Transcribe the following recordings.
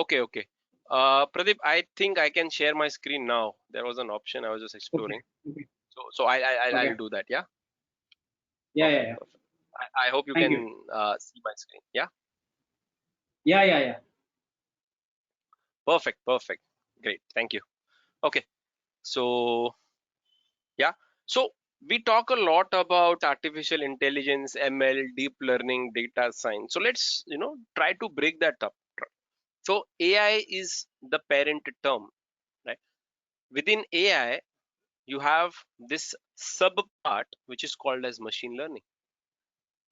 Okay, okay. Pradeep, I think I can share my screen now. There was an option I was just Okay. exploring. Okay. So I'll Okay. do that. Yeah. Yeah. Yeah. Perfect, Yeah. perfect. I hope you Thank you. can see my screen. Yeah. Yeah. Yeah. Yeah. Perfect, perfect. Great. Thank you. Okay. So yeah. So we talk a lot about artificial intelligence, ML, deep learning, data science. So let's try to break that up. So AI is the parent term, right? Within AI, you have this sub part which is called as machine learning,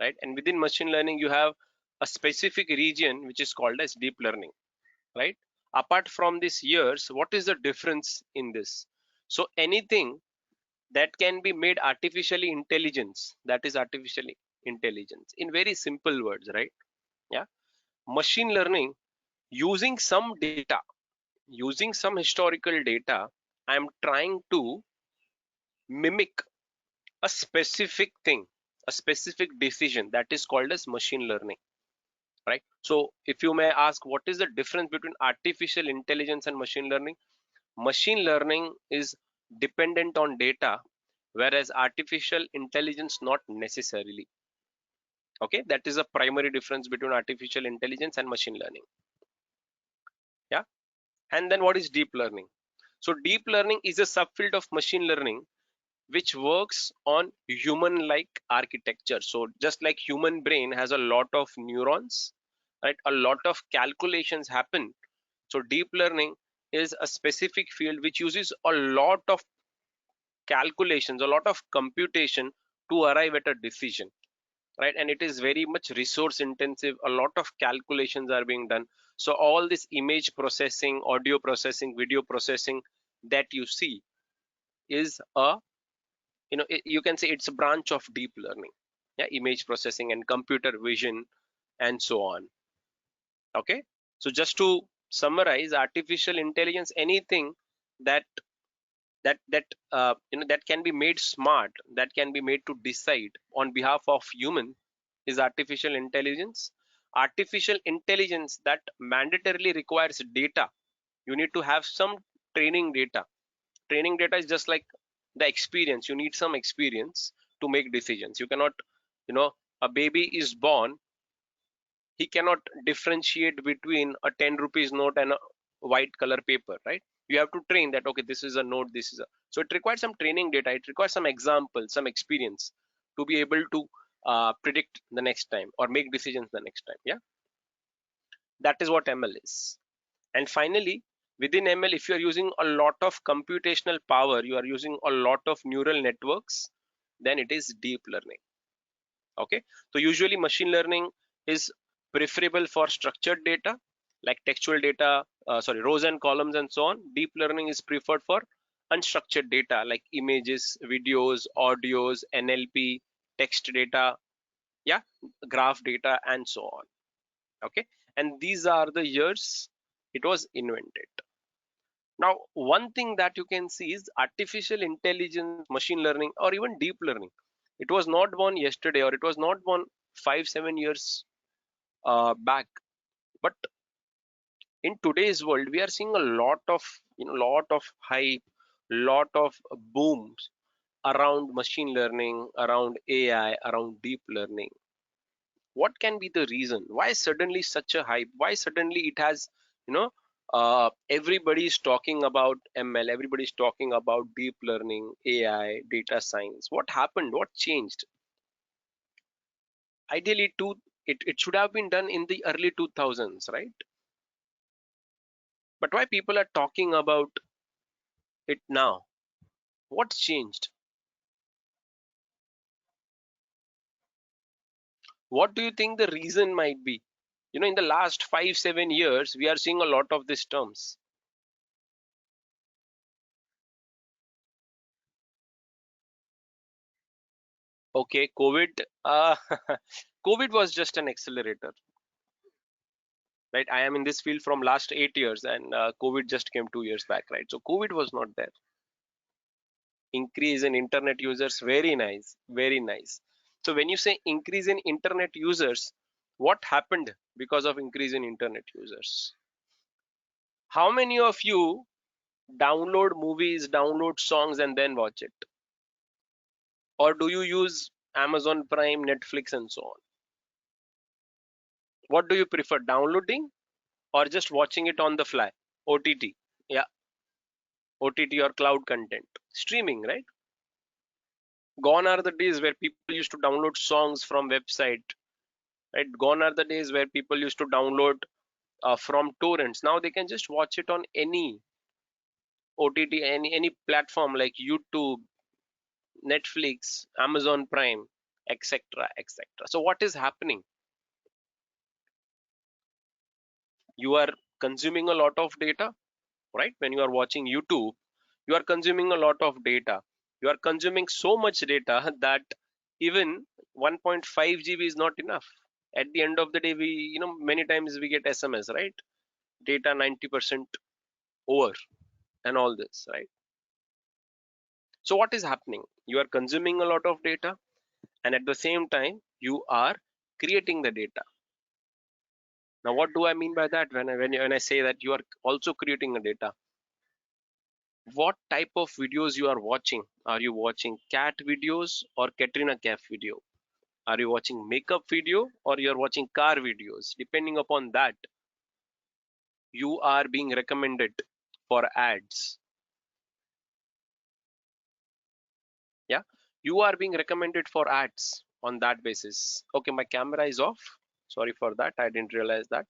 right? And within machine learning you have a specific region which is called as deep learning, right? Apart from these years, what is the difference in this? So anything that can be made artificially intelligence, that is artificial intelligence in very simple words, right? Yeah. Machine learning, using some data, using some historical data, I am trying to mimic a specific thing, a specific decision, that is called as machine learning, right? So if you may ask, what is the difference between artificial intelligence and machine learning? Machine learning is dependent on data, whereas artificial intelligence not necessarily. Okay, that is a primary difference between artificial intelligence and machine learning. Yeah. And then what is deep learning? So deep learning is a subfield of machine learning which works on human like architecture. So just like human brain has a lot of neurons, right, a lot of calculations happen. So deep learning is a specific field which uses a lot of calculations, a lot of computation to arrive at a decision, right? And it is very much resource intensive. A lot of calculations are being done. So all this image processing, audio processing, video processing that you see is a, you can say it's a branch of deep learning. Yeah, image processing and computer vision and so on. Okay, so just to summarize, artificial intelligence, anything that that can be made smart, that can be made to decide on behalf of human, is artificial intelligence. Artificial intelligence that mandatorily requires data. You need to have some training data. Training data is just like the experience. You need some experience to make decisions. You cannot, you know a baby is born, he cannot differentiate between a 10 rupees note and a white color paper, right? You have to train that, okay, this is a note, this is a, so it requires some training data, it requires some example, some experience to be able to predict the next time or make decisions the next time. Yeah, that is what ML is. And finally, within ML, if you are using a lot of computational power, you are using a lot of neural networks, then it is deep learning. Okay, so usually machine learning is preferable for structured data like textual data, rows and columns and so on. Deep learning is preferred for unstructured data like images, videos, audios, NLP, text data, yeah, graph data and so on. Okay, and these are the years it was invented. Now one thing that you can see is artificial intelligence, machine learning, or even deep learning, it was not born yesterday, or it was not born 5 7 years back. But in today's world we are seeing a lot of, lot of hype, lot of booms around machine learning, around AI, around deep learning. What can be the reason why suddenly such a hype, why suddenly it has, you know everybody is talking about ML, everybody is talking about deep learning, AI, data science? What happened, what changed? Ideally it should have been done in the early 2000s, right? But why people are talking about it now? What's changed? What do you think the reason might be? In the last 5 7 years we are seeing a lot of these terms. Okay, COVID. COVID was just an accelerator, right? I am in this field from last 8 years, and COVID just came 2 years back, right? So COVID was not there. Increase in internet users, very nice, very nice. So when you say increase in internet users, what happened because of increase in internet users? How many of you download movies, download songs, and then watch it? Or do you use Amazon Prime, Netflix, and so on? What do you prefer, downloading or just watching it on the fly? OTT. Yeah, OTT or cloud content. Streaming, right? Gone are the days where people used to download songs from website, right? Gone are the days where people used to download from torrents. Now they can just watch it on any OTT, any platform like YouTube, Netflix, Amazon Prime, etc., etc. So what is happening? You are consuming a lot of data, right? When you are watching YouTube, you are consuming a lot of data. You are consuming so much data that even 1.5 GB is not enough. At the end of the day, we, many times we get SMS, right? Data 90% over and all this, right? So what is happening? You are consuming a lot of data, and at the same time, you are creating the data. Now, what do I mean by that when I say that you are also creating the data? What type of videos you are watching? Are you watching cat videos or Katrina Kaif video? Are you watching makeup video or you are watching car videos? Depending upon that, you are being recommended for ads. Yeah, you are being recommended for ads on that basis. Okay, my camera is off. Sorry for that. I didn't realize that.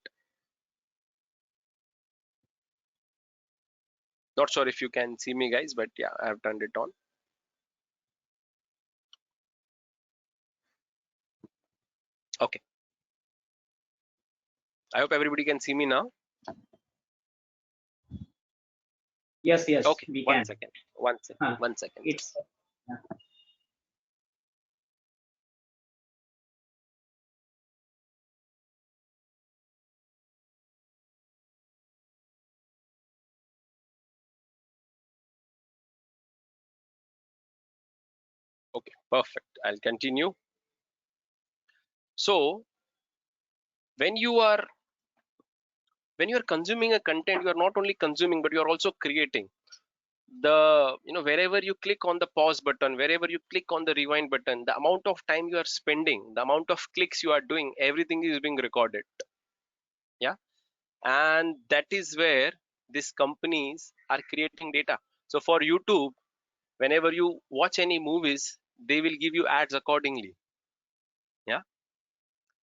Not sure if you can see me, guys, but yeah, I have turned it on. Okay, I hope everybody can see me now. Yes, yes, Okay, we one can. second, one second, Huh. one second, It's just. Okay, perfect. I'll continue. So when you are when you are consuming a content, you are not only consuming, but you are also creating. Wherever you click on the pause button, wherever you click on the rewind button, the amount of time you are spending, the amount of clicks you are doing, everything is being recorded. Yeah, and that is where these companies are creating data. So for YouTube, whenever you watch any movies, they will give you ads accordingly. Yeah.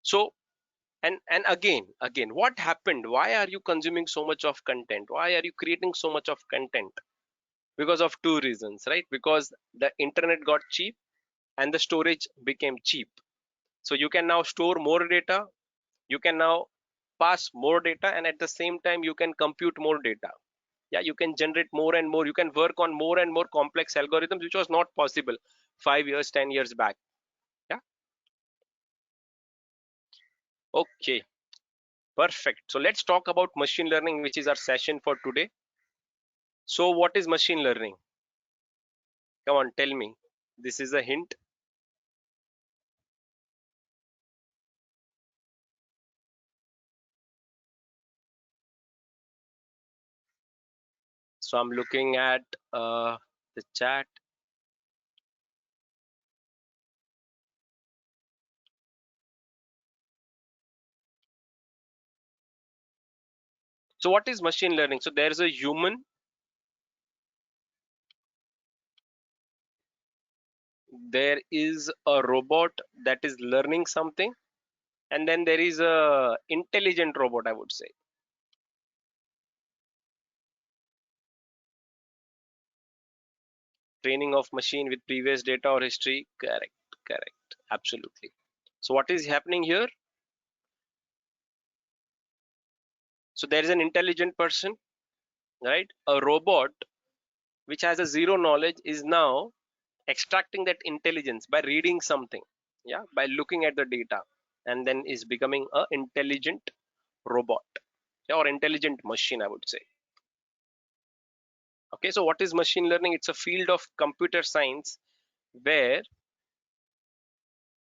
So and again, what happened? Why are you consuming so much of content? Why are you creating so much of content? Because of two reasons, right? Because the internet got cheap and the storage became cheap. So you can now store more data, you can now pass more data, and at the same time you can compute more data. Yeah, you can generate more and more, you can work on more and more complex algorithms, which was not possible 5 years, 10 years back. Yeah. Okay, perfect. So let's talk about machine learning, which is our session for today. So what is machine learning? Come on, tell me. This is a hint. So I'm looking at the chat. So what is machine learning? So there's a human, there is a robot that is learning something, and then there is a intelligent robot, I would say. Training of machine with previous data or history. Correct, correct, absolutely. So what is happening here? So there is an intelligent person, right? A robot which has a zero knowledge is now extracting that intelligence by reading something, yeah, by looking at the data, and then is becoming a intelligent robot, yeah, or intelligent machine, I would say. Okay, so what is machine learning? It's a field of computer science where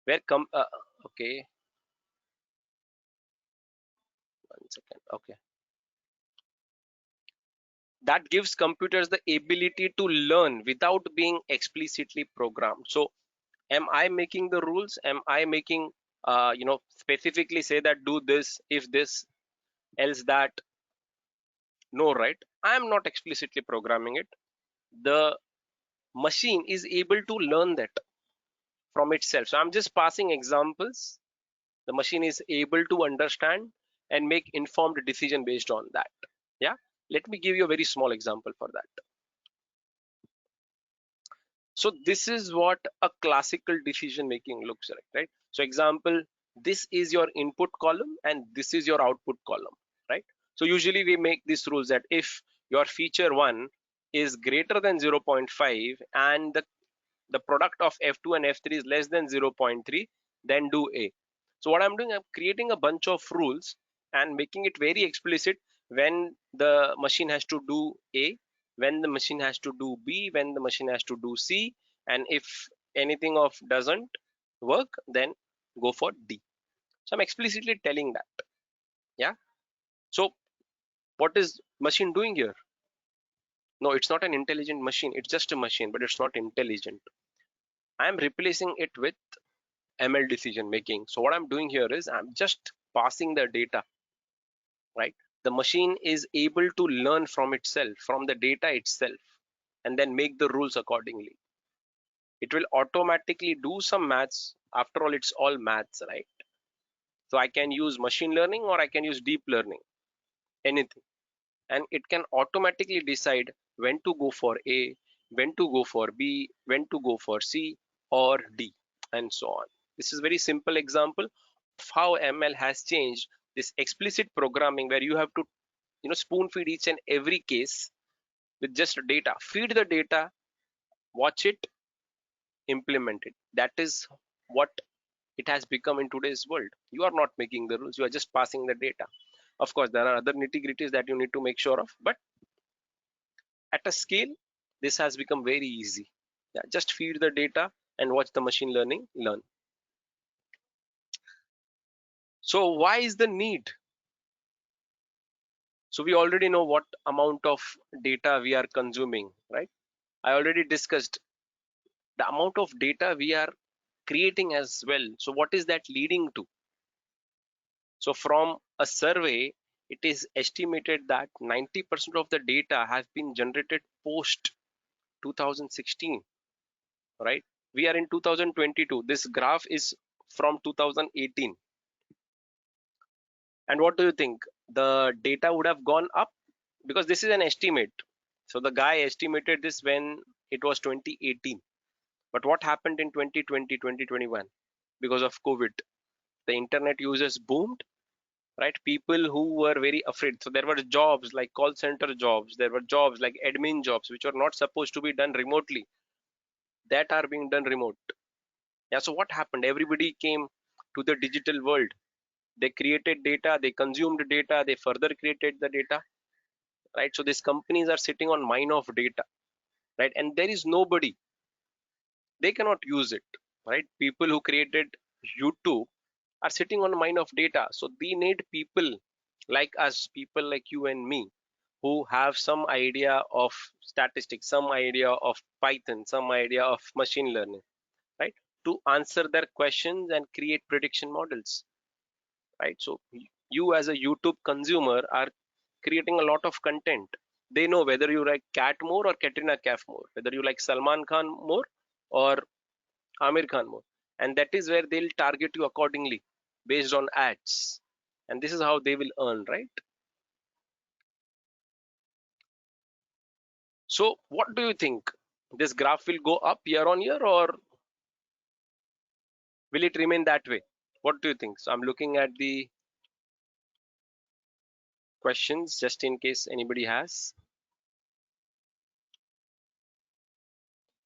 where com okay, one second. Okay, that gives computers the ability to learn without being explicitly programmed. So am I making the rules? Am I making specifically say that do this, if this, else that? No, right? I am not explicitly programming it. The machine is able to learn that from itself. So I'm just passing examples. The machine is able to understand and make informed decision based on that. Yeah. Let me give you a very small example for that. So this is what a classical decision making looks like, right? So example, this is your input column and this is your output column, right? So usually we make these rules that if your feature 1 is greater than 0.5 and the product of F2 and F3 is less than 0.3, then do A. So what I'm doing, I'm creating a bunch of rules and making it very explicit when the machine has to do A, when the machine has to do B, when the machine has to do C, and if anything of doesn't work, then go for D. So I'm explicitly telling that. Yeah. So what is machine doing here? No, it's not an intelligent machine. It's just a machine, but it's not intelligent. I am replacing it with ML decision making. So what I'm doing here is I'm just passing the data, right? The machine is able to learn from itself, from the data itself, and then make the rules accordingly. It will automatically do some maths. After all, it's all maths, right? So I can use machine learning or I can use deep learning, anything. And it can automatically decide when to go for A, when to go for B, when to go for C or D, and so on. This is a very simple example of how ML has changed this explicit programming where you have to spoon feed each and every case with just data. Feed the data, watch it, implement it. That is what it has become in today's world. You are not making the rules, you are just passing the data. Of course, there are other nitty gritties that you need to make sure of, but at a scale, this has become very easy. Yeah, just feed the data and watch the machine learning learn. So why is the need? So we already know what amount of data we are consuming, right? I already discussed the amount of data we are creating as well. So what is that leading to? So from a survey, it is estimated that 90% of the data has been generated post 2016, right? We are in 2022. This graph is from 2018. And what do you think? The data would have gone up because this is an estimate. So the guy estimated this when it was 2018. But what happened in 2020, 2021? Because of COVID, the internet users boomed, right? People who were very afraid. So there were jobs like call center jobs, there were jobs like admin jobs which are not supposed to be done remotely, that are being done remote. Yeah, so what happened? Everybody came to the digital world. They created data, they consumed data, they further created the data, right? So these companies are sitting on mine of data, right? And there is nobody, they cannot use it, right? People who created YouTube are sitting on a mine of data. So they need people like us, people like you and me, who have some idea of statistics, some idea of Python, some idea of machine learning, right? To answer their questions and create prediction models, right? So you as a YouTube consumer are creating a lot of content. They know whether you like Cat more or Katrina Kaif more, whether you like Salman Khan more or Amir Khan more. And that is where they'll target you accordingly based on ads. And this is how they will earn, right? So what do you think? This graph will go up year on year or will it remain that way? What do you think? So I'm looking at the questions just in case anybody has.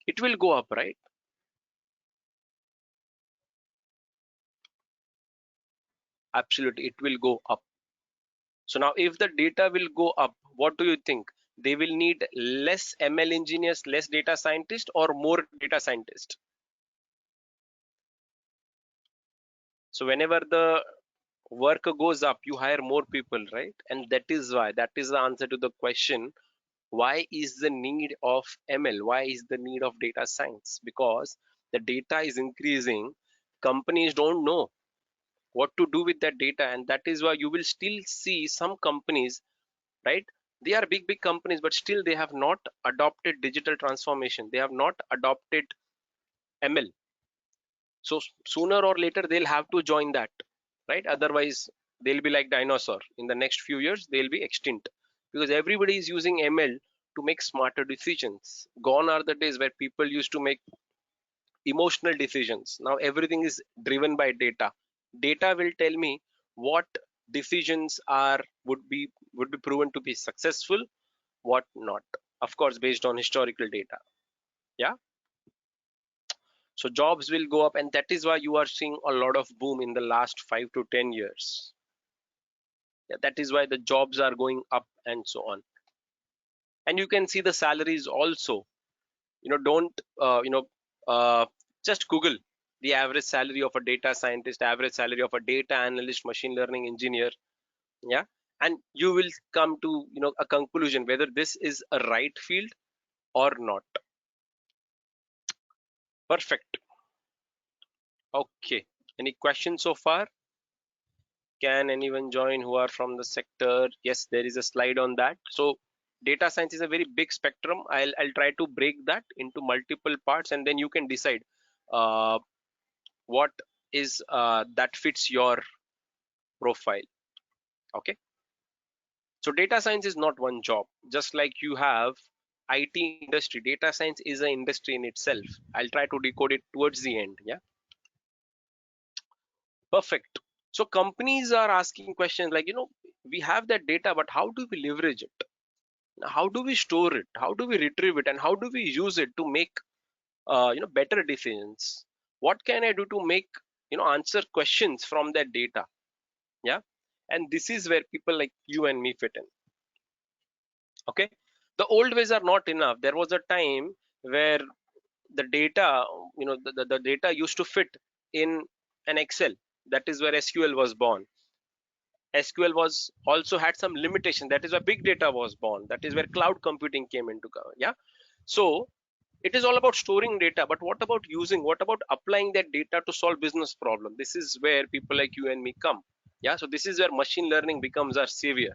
It will go up, right? Absolutely, it will go up. So now if the data will go up, what do you think? They will need less ML engineers, less data scientists, or more data scientists? So whenever the work goes up, you hire more people, right? And that is why, that is the answer to the question, Why is the need of ML? Why is the need of data science? Because the data is increasing. Companies don't know what to do with that data, and that is why you will still see some companies, right? They are big, big companies, but still they have not adopted digital transformation. They have not adopted ML. So sooner or later they'll have to join that, right? Otherwise they'll be like dinosaur. In the next few years they'll be extinct, because everybody is using ML to make smarter decisions. Gone are the days where people used to make emotional decisions. Now everything is driven by data. Data will tell me what decisions are would be proven to be successful, what not, of course based on historical data. Yeah. So jobs will go up, and that is why you are seeing a lot of boom in the last 5 to 10 years. Yeah, that is why the jobs are going up and so on. And you can see the salaries also. Don't just Google the average salary of a data scientist, average salary of a data analyst, machine learning engineer. Yeah. And you will come to a conclusion whether this is a right field or not. Perfect. Okay, any questions so far? Can anyone join who are from the sector? Yes, there is a slide on that. So data science is a very big spectrum. I'll try to break that into multiple parts, and then you can decide uh, what is that fits your profile. Okay. So data science is not one job. Just like you have IT industry, data science is an industry in itself. I'll try to decode it towards the end. Yeah. Perfect. So companies are asking questions like, we have that data, but how do we leverage it? How do we store it? How do we retrieve it? And how do we use it to make better decisions? What can I do to make answer questions from that data? Yeah. And this is where people like you and me fit in. Okay. The old ways are not enough. There was a time where the data, the data used to fit in an Excel. That is where SQL was born. SQL was also had some limitation. That is where big data was born. That is where cloud computing came into cover. Yeah. So it is all about storing data, but what about using? What about applying that data to solve business problem? This is where people like you and me come. Yeah. So this is where machine learning becomes our savior.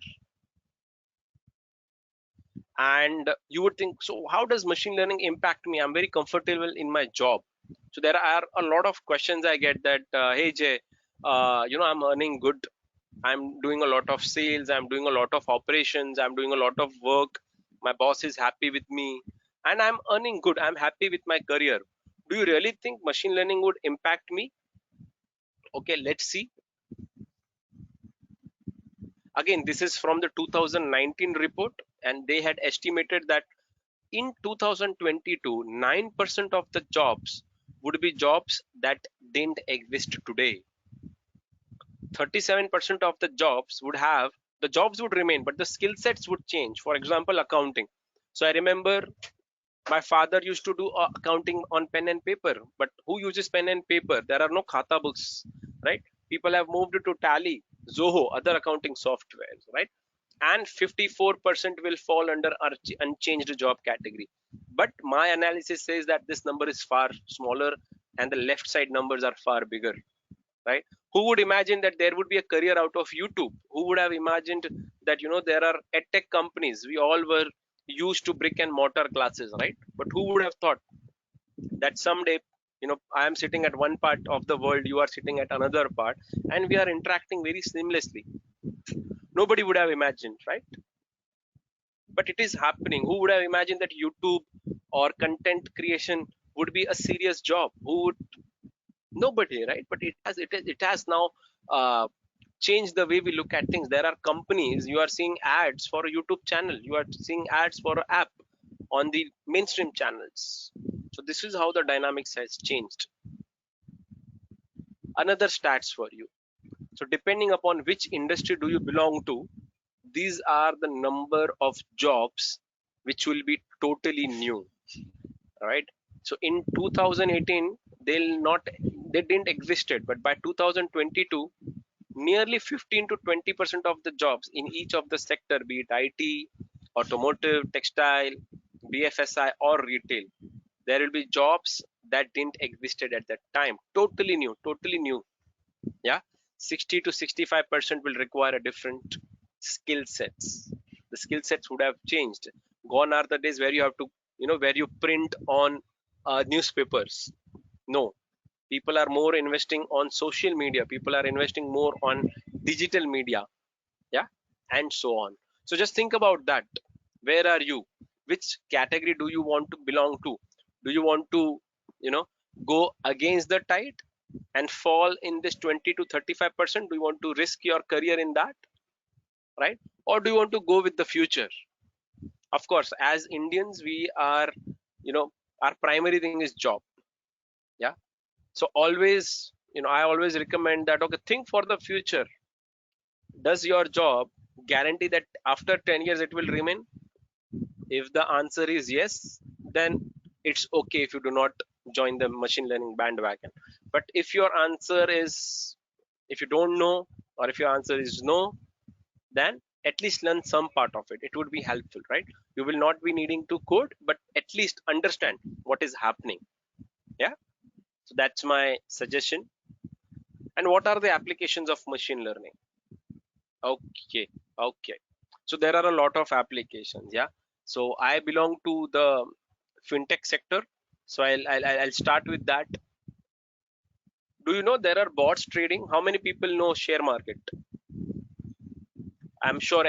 And you would think, so how does machine learning impact me? I'm very comfortable in my job. So there are a lot of questions I get that, hey Jay, I'm earning good. I'm doing a lot of sales. I'm doing a lot of operations. I'm doing a lot of work. My boss is happy with me, and I'm earning good. I'm happy with my career. Do you really think machine learning would impact me? Okay, let's see. Again, this is from the 2019 report, and they had estimated that in 2022, 9% of the jobs would be jobs that didn't exist today. 37% of the jobs would remain, but the skill sets would change. For example, accounting. So I remember my father used to do accounting on pen and paper, but who uses pen and paper? There are no khata books, right? People have moved to Tally, Zoho, other accounting softwares, right? And 54% will fall under unchanged job category. But my analysis says that this number is far smaller, and the left side numbers are far bigger, right? Who would imagine that there would be a career out of YouTube? Who would have imagined that there are edtech companies? We all were used to brick and mortar classes, right? But who would have thought that someday, I am sitting at one part of the world, you are sitting at another part, and we are interacting very seamlessly? Nobody would have imagined, right? But it is happening. Who would have imagined that YouTube or content creation would be a serious job? Who would? Nobody, right? But it has now uh, changed the way we look at things. There are companies, you are seeing ads for a YouTube channel, you are seeing ads for an app on the mainstream channels. So this is how the dynamics has changed. Another stats for you. So depending upon which industry do you belong to, these are the number of jobs which will be totally new, right? So in 2018 they didn't existed, but by 2022 nearly 15 to 20% of the jobs in each of the sector, be it IT, automotive, textile, BFSI, or retail. There will be jobs that didn't existed at that time. Totally new, totally new. Yeah, 60 to 65% will require a different skill sets. The skill sets would have changed. Gone are the days where you have to, where you print on newspapers. No, people are more investing on social media. People are investing more on digital media. Yeah, and so on. So just think about that. Where are you? Which category do you want to belong to? Do you want to, you know go against the tide and fall in this 20 to 35%? Do you want to risk your career in that, right? Or do you want to go with the future? Of course, as Indians, we are, you know our primary thing is job. Yeah. So always, I always recommend that, okay, think for the future. Does your job guarantee that after 10 years it will remain? If the answer is yes, then it's okay if you do not join the machine learning bandwagon. But if your answer is, if you don't know, or if your answer is no, then at least learn some part of it. It would be helpful, right? You will not be needing to code, but at least understand what is happening. Yeah. So that's my suggestion. And what are the applications of machine learning? Okay, okay. So there are a lot of applications. Yeah. So I belong to the fintech sector. So I'll start with that. Do you know there are bots trading? How many people know share market? I'm sure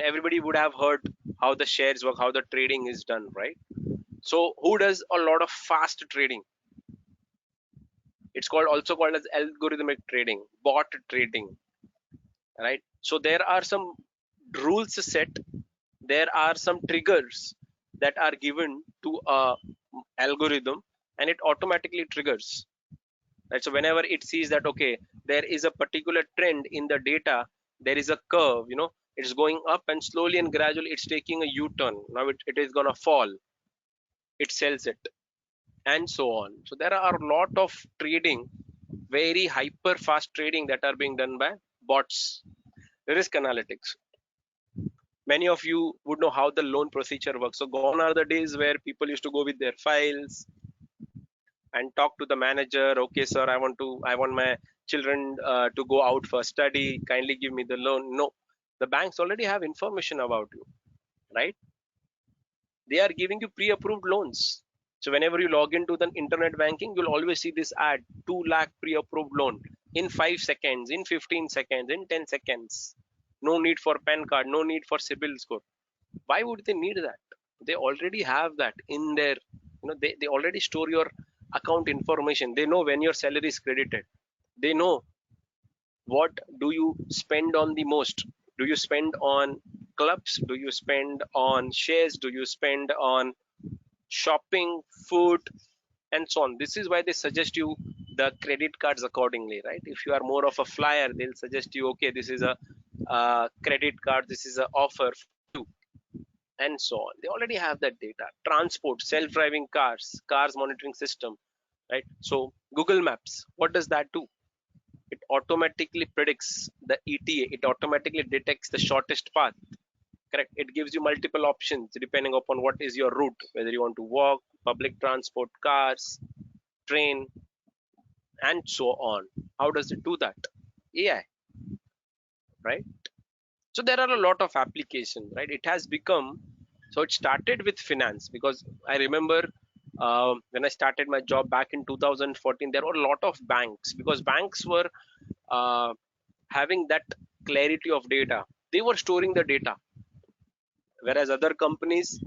everybody would have heard how the shares work, how the trading is done, right? So who does a lot of fast trading? It's also called as algorithmic trading, bot trading, right? So there are some rules set. There are some triggers that are given to a algorithm, and it automatically triggers. Right? So whenever it sees that, okay, there is a particular trend in the data, there is a curve, it's going up, and slowly and gradually it's taking a U-turn. Now it is gonna fall. It sells it, and so on. So there are a lot of trading, very hyper fast trading that are being done by bots. Risk analytics. Many of you would know how the loan procedure works. So gone are the days where people used to go with their files and talk to the manager. Okay, sir, I want my children to go out for study, kindly give me the loan. No, the banks already have information about you, right? They are giving you pre-approved loans. So whenever you log into the internet banking, you'll always see this ad: 2 lakh pre-approved loan in 5 seconds, in 15 seconds, in 10 seconds. No need for pen card, no need for CIBIL score. Why would they need that? They already have that in their, they already store your account information. They know when your salary is credited. They know what do you spend on the most. Do you spend on clubs? Do you spend on shares? Do you spend on shopping, food, and so on? This is why they suggest you the credit cards accordingly, right? If you are more of a flyer, they'll suggest you, okay, this is a credit card, this is an offer for you, and so on. They already have that data. Transport, self-driving cars monitoring system, right? So Google Maps, what does that do? It automatically predicts the ETA. It automatically detects the shortest path. Correct. It gives you multiple options depending upon what is your route, whether you want to walk, public transport, cars, train, and so on. How does it do that? AI, right? So there are a lot of applications, right? It has become, so it started with finance, because I remember when I started my job back in 2014, there were a lot of banks, because banks were uh, having that clarity of data. They were storing the data, whereas other companies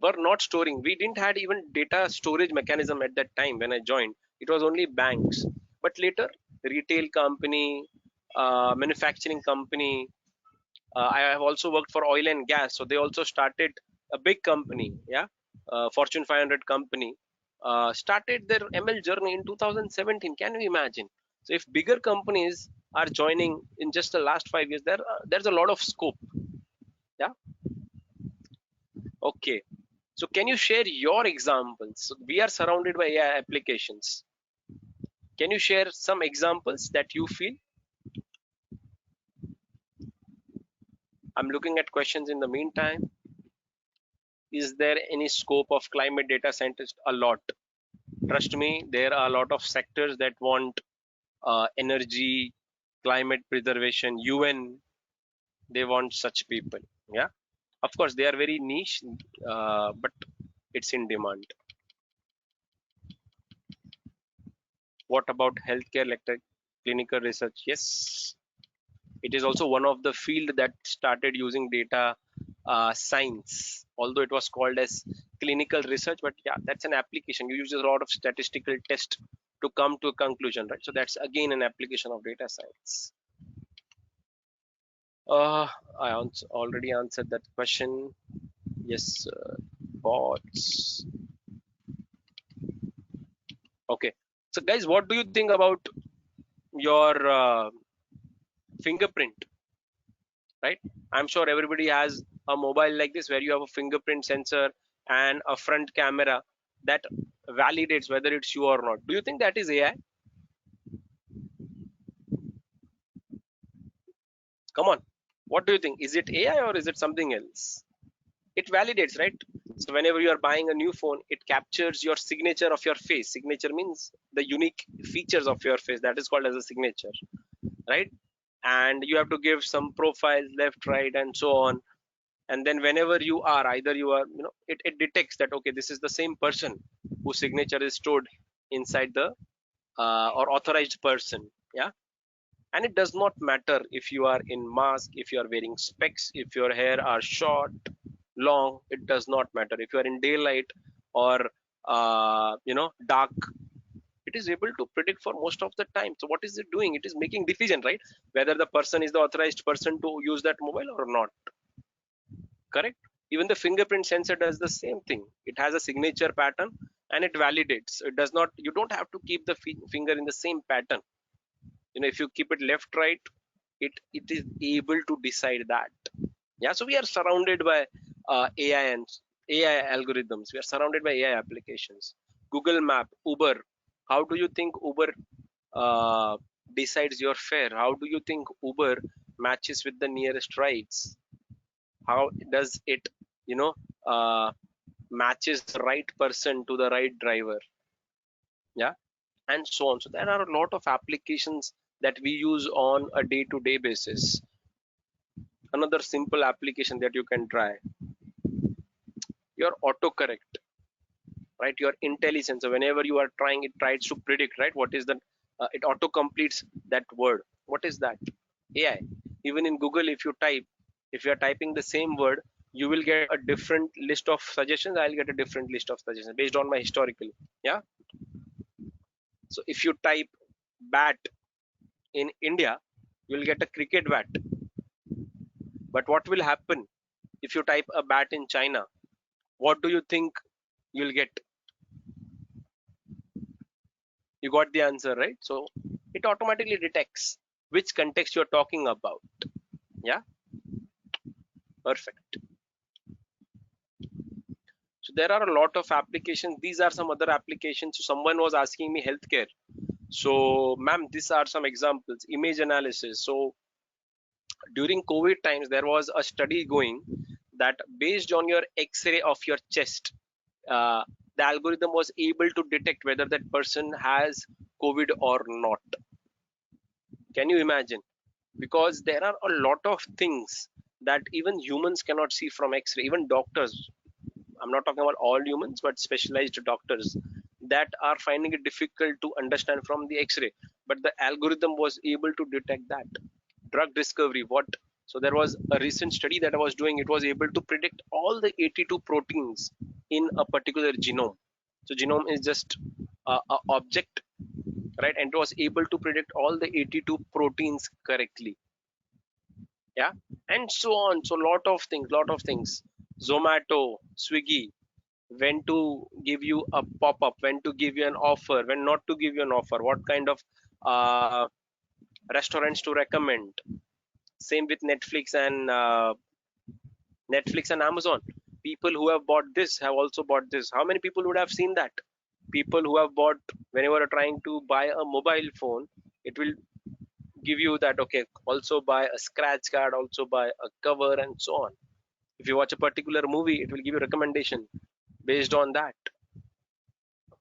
were not storing. We didn't had even data storage mechanism at that time when I joined. It was only banks. But later, retail company, manufacturing company, I have also worked for oil and gas, so they also started a big company, yeah, Fortune 500 company, started their ML journey in 2017. Can you imagine? So if bigger companies are joining in just the last 5 years, there's a lot of scope. Yeah. Okay. So can you share your examples? So we are surrounded by AI applications. Can you share some examples that you feel? I'm looking at questions in the meantime. is there any scope of climate data scientist? A lot. Trust me, there are a lot of sectors that want energy, climate preservation, UN, they want such people. Yeah, of course they are very niche, but it's in demand. What about healthcare, like the clinical research? Yes, it is also one of the field that started using data science, although it was called as clinical research. But yeah, that's an application. You use a lot of statistical test to come to a conclusion, right? So that's again an application of data science. uh, already answered that question. Yes, bots. Okay, so guys, what do you think about your fingerprint? Right, I'm sure everybody has a mobile like this where you have a fingerprint sensor and a front camera that validates whether it's you or not. Do you think that is AI? Come on, what do you think? Is it AI or is it something else? It validates, right? So whenever you are buying a new phone, it captures your signature of your face. Signature means the unique features of your face, that is called as a signature, right? And you have to give some profiles, left, right, and so on. And then whenever you are, either you are, it detects that okay, this is the same person whose signature is stored inside the or authorized person. Yeah, and it does not matter if you are in mask, if you are wearing specs, if your hair are short, long, it does not matter if you are in daylight or dark. It is able to predict for most of the time. So what is it doing? It is making decision, right, whether the person is the authorized person to use that mobile or not. Correct. Even the fingerprint sensor does the same thing. It has a signature pattern and it validates. It does not, you don't have to keep the finger in the same pattern. If you keep it left, right, it is able to decide that. Yeah, so we are surrounded by AI and AI algorithms. We are surrounded by AI applications. Google Map, Uber. How do you think Uber uh, decides your fare? How do you think Uber matches with the nearest rides? How does it, you know uh, matches the right person to the right driver? Yeah, and so on. So there are a lot of applications that we use on a day to day basis. Another simple application that you can try, your autocorrect, right? Your intelligence. So whenever you are trying, it tries to predict, right? What is the it auto completes that word. What is that? AI. Even in Google, if you type, if you are typing the same word, you will get a different list of suggestions. I'll get a different list of suggestions based on my historical. Yeah. So if you type bat in India, you'll get a cricket bat. But what will happen if you type a bat in China? What do you think you'll get? You got the answer, right? So it automatically detects which context you're talking about. Yeah, perfect. So there are a lot of applications. These are some other applications. So someone was asking me healthcare. So, ma'am, these are some examples. Image analysis. So during COVID times, there was a study going that based on your X-ray of your chest, uh, the algorithm was able to detect whether that person has COVID or not. Can you imagine? Because there are a lot of things that even humans cannot see from X-ray. Even doctors, I'm not talking about all humans, but specialized doctors that are finding it difficult to understand from the X-ray. But the algorithm was able to detect that. Drug discovery, what? So there was a recent study that I was doing. It was able to predict all the 82 proteins in a particular genome. So genome is just a object, right? And it was able to predict all the 82 proteins correctly. Yeah, and so on. So lot of things. Zomato, Swiggy, when to give you a pop-up, when to give you an offer, when not to give you an offer, what kind of uh, restaurants to recommend. Same with Netflix and Amazon. People who have bought this have also bought this. How many people would have seen that? People who have bought, whenever you're trying to buy a mobile phone, it will give you that, okay, also buy a scratch card, also buy a cover, and so on. If you watch a particular movie, it will give you recommendation based on that,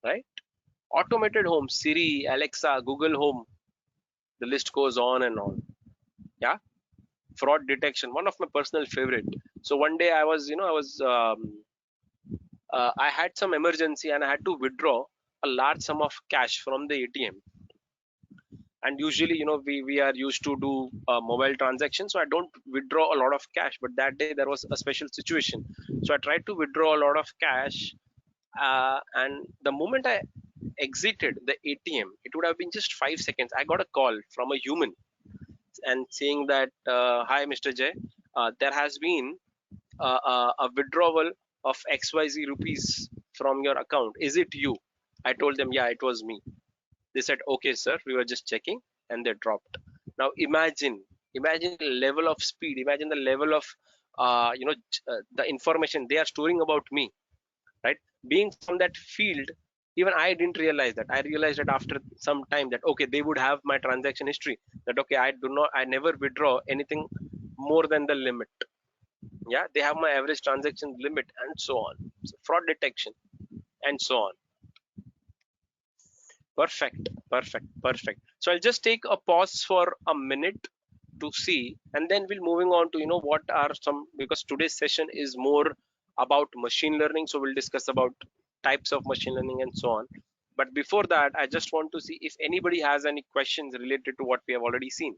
right? Automated home, Siri, Alexa, Google Home, the list goes on and on. Yeah. Fraud detection, one of my personal favorite. So one day I had some emergency and I had to withdraw a large sum of cash from the ATM. And usually, we are used to do mobile transactions, so I don't withdraw a lot of cash. But that day there was a special situation, so I tried to withdraw a lot of cash, and the moment I exited the ATM, it would have been just 5 seconds, I got a call from a human and saying that, hi Mr. Jay, there has been a withdrawal of XYZ rupees from your account, is it you? I told them, yeah, it was me. They said, okay sir, we were just checking, and they dropped. Now imagine the level of speed, imagine the level of the information they are storing about me, right? Being from that field, even I didn't realize that. I realized that after some time that, okay, they would have my transaction history, that okay, I never withdraw anything more than the limit. Yeah, they have my average transaction limit and so on. So fraud detection and so on. Perfect, perfect, perfect. So I'll just take a pause for a minute to see, and then we'll moving on to what are some, because today's session is more about machine learning. So we'll discuss about types of machine learning and so on. But before that, I just want to see if anybody has any questions related to what we have already seen.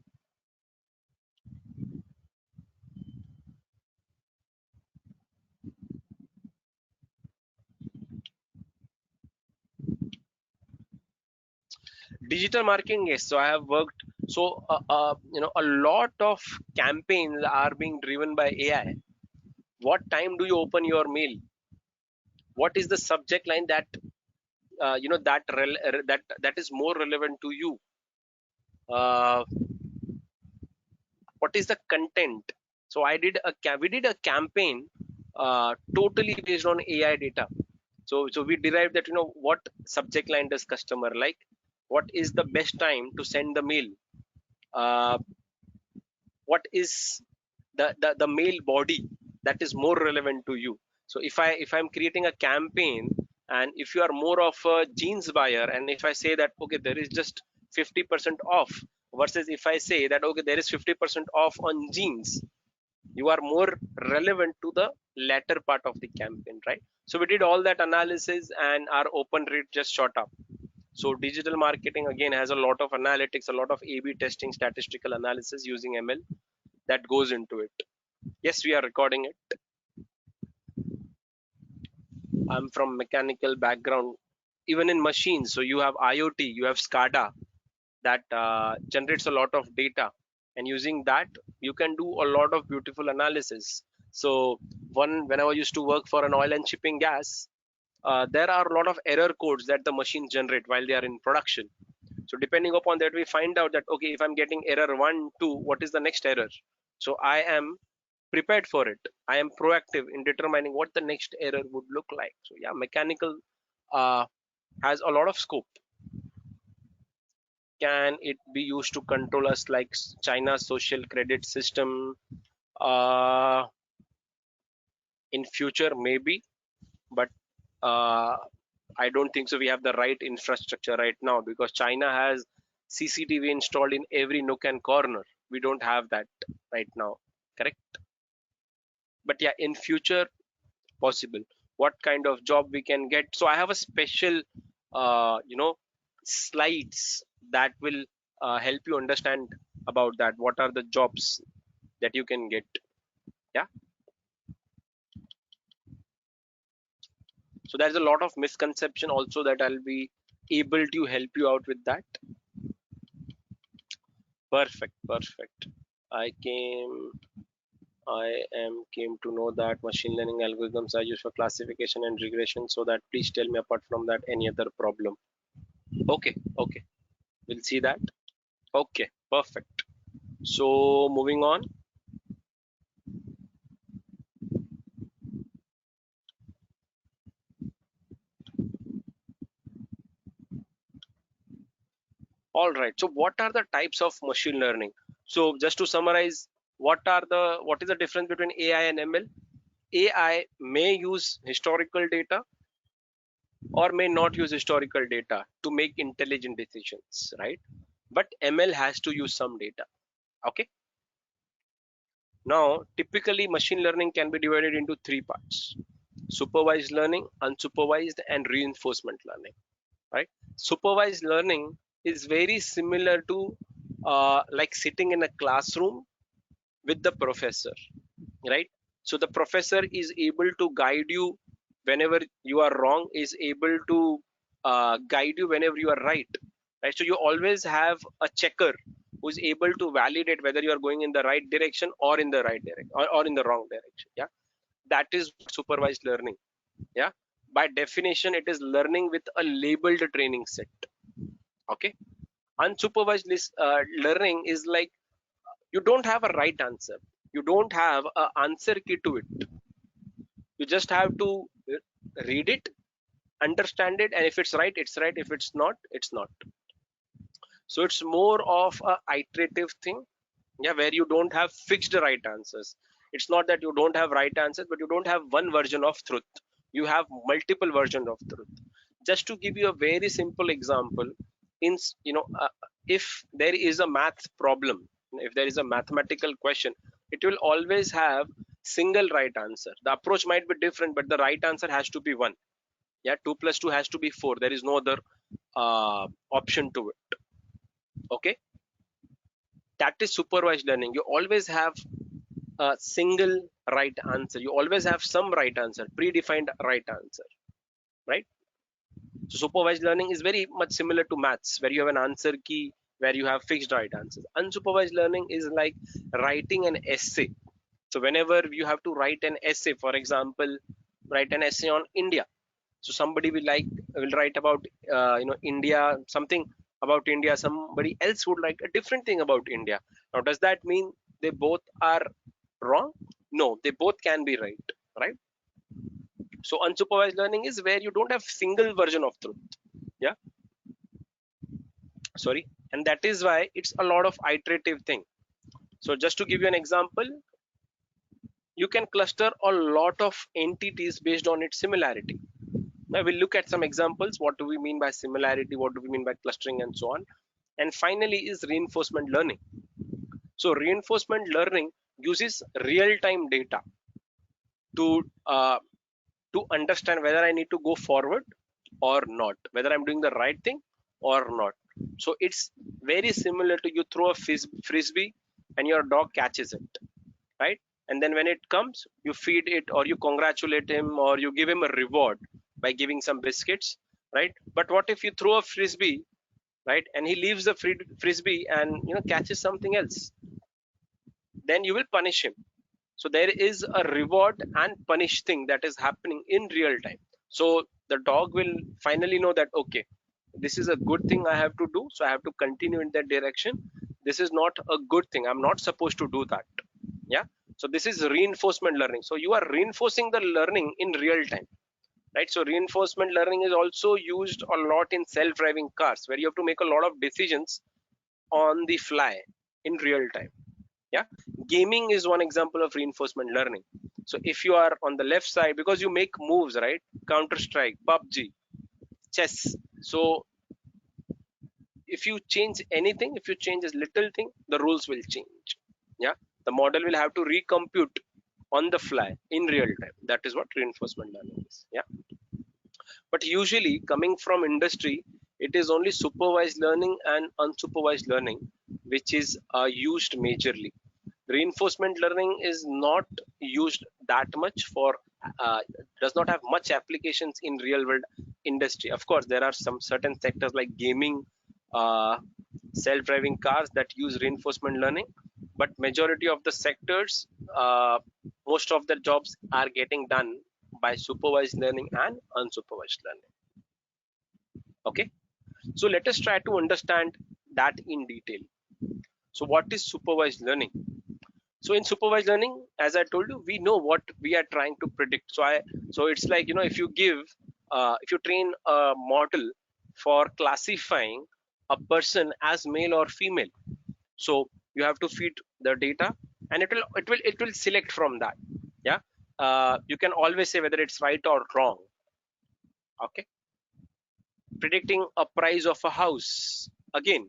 Digital marketing, yes. So I have worked. So a lot of campaigns are being driven by AI. What time do you open your mail? What is the subject line that that is more relevant to you? uh, what is the content? So we did a campaign totally based on AI data. So we derived that, what subject line does customer like, what is the best time to send the mail, uh, what is the mail body that is more relevant to you. So if I'm creating a campaign, and if you are more of a jeans buyer, and if I say that, okay, there is just 50% off, versus if I say that, okay, there is 50% off on jeans, you are more relevant to the latter part of the campaign, right? So we did all that analysis, and our open rate just shot up. So digital marketing again has a lot of analytics, a lot of A/B testing, statistical analysis using ML that goes into it. Yes, we are recording it. I'm from mechanical background. Even in machines, so you have IoT, you have SCADA that generates a lot of data, and using that you can do a lot of beautiful analysis. So when I used to work for an oil and shipping gas, there are a lot of error codes that the machines generate while they are in production. So depending upon that, we find out that, okay, if I'm getting error 1 2, what is the next error? So I am prepared for it. I am proactive in determining what the next error would look like. So yeah, mechanical uh, has a lot of scope. Can it be used to control us like China's social credit system? uh, in future maybe, but uh, I don't think so we have the right infrastructure right now, because China has CCTV installed in every nook and corner. We don't have that right now, correct? But yeah, in future, possible. What kind of job we can get? So I have a special slides that will help you understand about that, what are the jobs that you can get. Yeah. So there's a lot of misconception also that I'll be able to help you out with that. Perfect, perfect. I came i am came to know that machine learning algorithms are used for classification and regression. So that, please tell me, apart from that, any other problem? Okay, okay, we'll see that. Okay, perfect. So moving on. All right. So what are the types of machine learning? So just to summarize, what is the difference between AI and ML? AI may use historical data or may not use historical data to make intelligent decisions, right? But ML has to use some data. Okay. Now, typically, machine learning can be divided into three parts: supervised learning, unsupervised, and reinforcement learning. Right? Supervised learning is very similar to like sitting in a classroom with the professor, right? So the professor is able to guide you whenever you are wrong, is able to guide you whenever you are right, right? So you always have a checker who's able to validate whether you are going in the right direction or in the right direction, or in the wrong direction. Yeah, that is supervised learning. Yeah, by definition it is learning with a labeled training set. Okay. Unsupervised learning is like you don't have a right answer, you don't have a answer key to it. You just have to read it, understand it, and if it's right, it's right. If it's not, it's not. So it's more of a iterative thing, yeah, where you don't have fixed right answers. It's not that you don't have right answers, but you don't have one version of truth. You have multiple versions of truth. Just to give you a very simple example, in if there is a math problem, if there is a mathematical question, it will always have single right answer. The approach might be different, but the right answer has to be one. Yeah, 2 plus 2 has to be 4. There is no other option to it. Okay, that is supervised learning. You always have a single right answer, you always have some right answer, predefined right answer, right? So supervised learning is very much similar to maths, where you have an answer key, where you have fixed right answers. Unsupervised learning is like writing an essay. So whenever you have to write an essay, for example, write an essay on India. So somebody will write about India, something about India. Somebody else would like a different thing about India. Now, does that mean they both are wrong? No, they both can be right, right? So unsupervised learning is where you don't have single version of truth. Yeah, sorry. And that is why it's a lot of iterative thing. So just to give you an example, you can cluster a lot of entities based on its similarity. Now we'll look at some examples. What do we mean by similarity? What do we mean by clustering, and so on? And finally is reinforcement learning. So reinforcement learning uses real-time data to understand whether I need to go forward or not, whether I'm doing the right thing or not. So it's very similar to you throw a frisbee and your dog catches it, right? And then when it comes, you feed it, or you congratulate him, or you give him a reward by giving some biscuits, right? But what if you throw a frisbee, right, and he leaves the frisbee and catches something else? Then you will punish him. So there is a reward and punish thing that is happening in real time. So the dog will finally know that, okay, this is a good thing I have to do, so I have to continue in that direction. This is not a good thing, I'm not supposed to do that. Yeah. So this is reinforcement learning. So you are reinforcing the learning in real time, right? So reinforcement learning is also used a lot in self-driving cars, where you have to make a lot of decisions on the fly in real time. Yeah. Gaming is one example of reinforcement learning. So if you are on the left side, because you make moves, right? Counter Strike, PUBG, chess. So if you change anything, if you change a little thing, the rules will change. Yeah. The model will have to recompute on the fly in real time. That is what reinforcement learning is. Yeah. But usually coming from industry, it is only supervised learning and unsupervised learning which is used majorly. Reinforcement learning is not used that much for uh, does not have much applications in real world industry. Of course there are some certain sectors like gaming, uh, self-driving cars that use reinforcement learning, but majority of the sectors, uh, most of the jobs are getting done by supervised learning and unsupervised learning. Okay, so let us try to understand that in detail. So what is supervised learning? So in supervised learning, as I told you, we know what we are trying to predict. So it's like, if you give if you train a model for classifying a person as male or female, so you have to feed the data, and it will select from that. Yeah. you can always say whether it's right or wrong. Okay, predicting a price of a house. Again,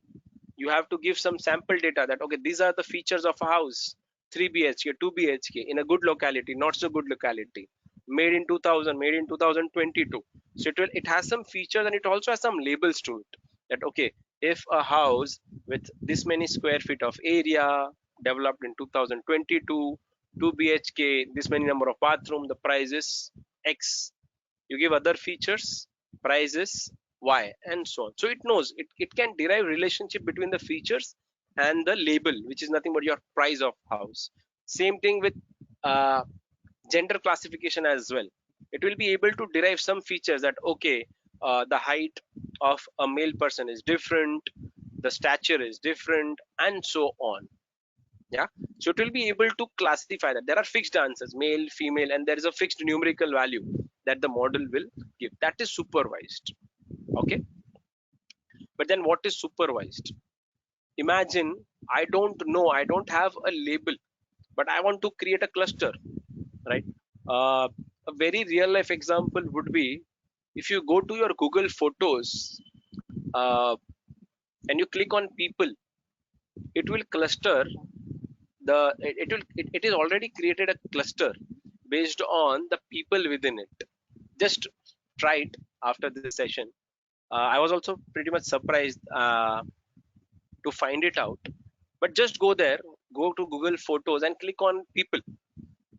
you have to give some sample data that okay, these are the features of a house: 3 bhk, 2 bhk, in a good locality, not so good locality, made in 2000, made in 2022. So it has some features, and it also has some labels to it, that okay, if a house with this many square feet of area, developed in 2022, 2 bhk, this many number of bathroom, the price is x. You give other features, prices y, and so on. So it knows, it can derive relationship between the features and the label, which is nothing but your price of house. Same thing with uh, gender classification as well. It will be able to derive some features that okay, the height of a male person is different, the stature is different, and so on. Yeah, so it will be able to classify that there are fixed answers, male, female, and there is a fixed numerical value that the model will give. That is supervised. Okay, but then what is supervised? Imagine, I don't know, I don't have a label, but I want to create a cluster, right? A very real life example would be, if you go to your Google Photos, uh, and you click on people, it will cluster it is already created a cluster based on the people within it. Just try it after this session. I was also pretty much surprised to find it out, but just go there, go to Google Photos and click on people.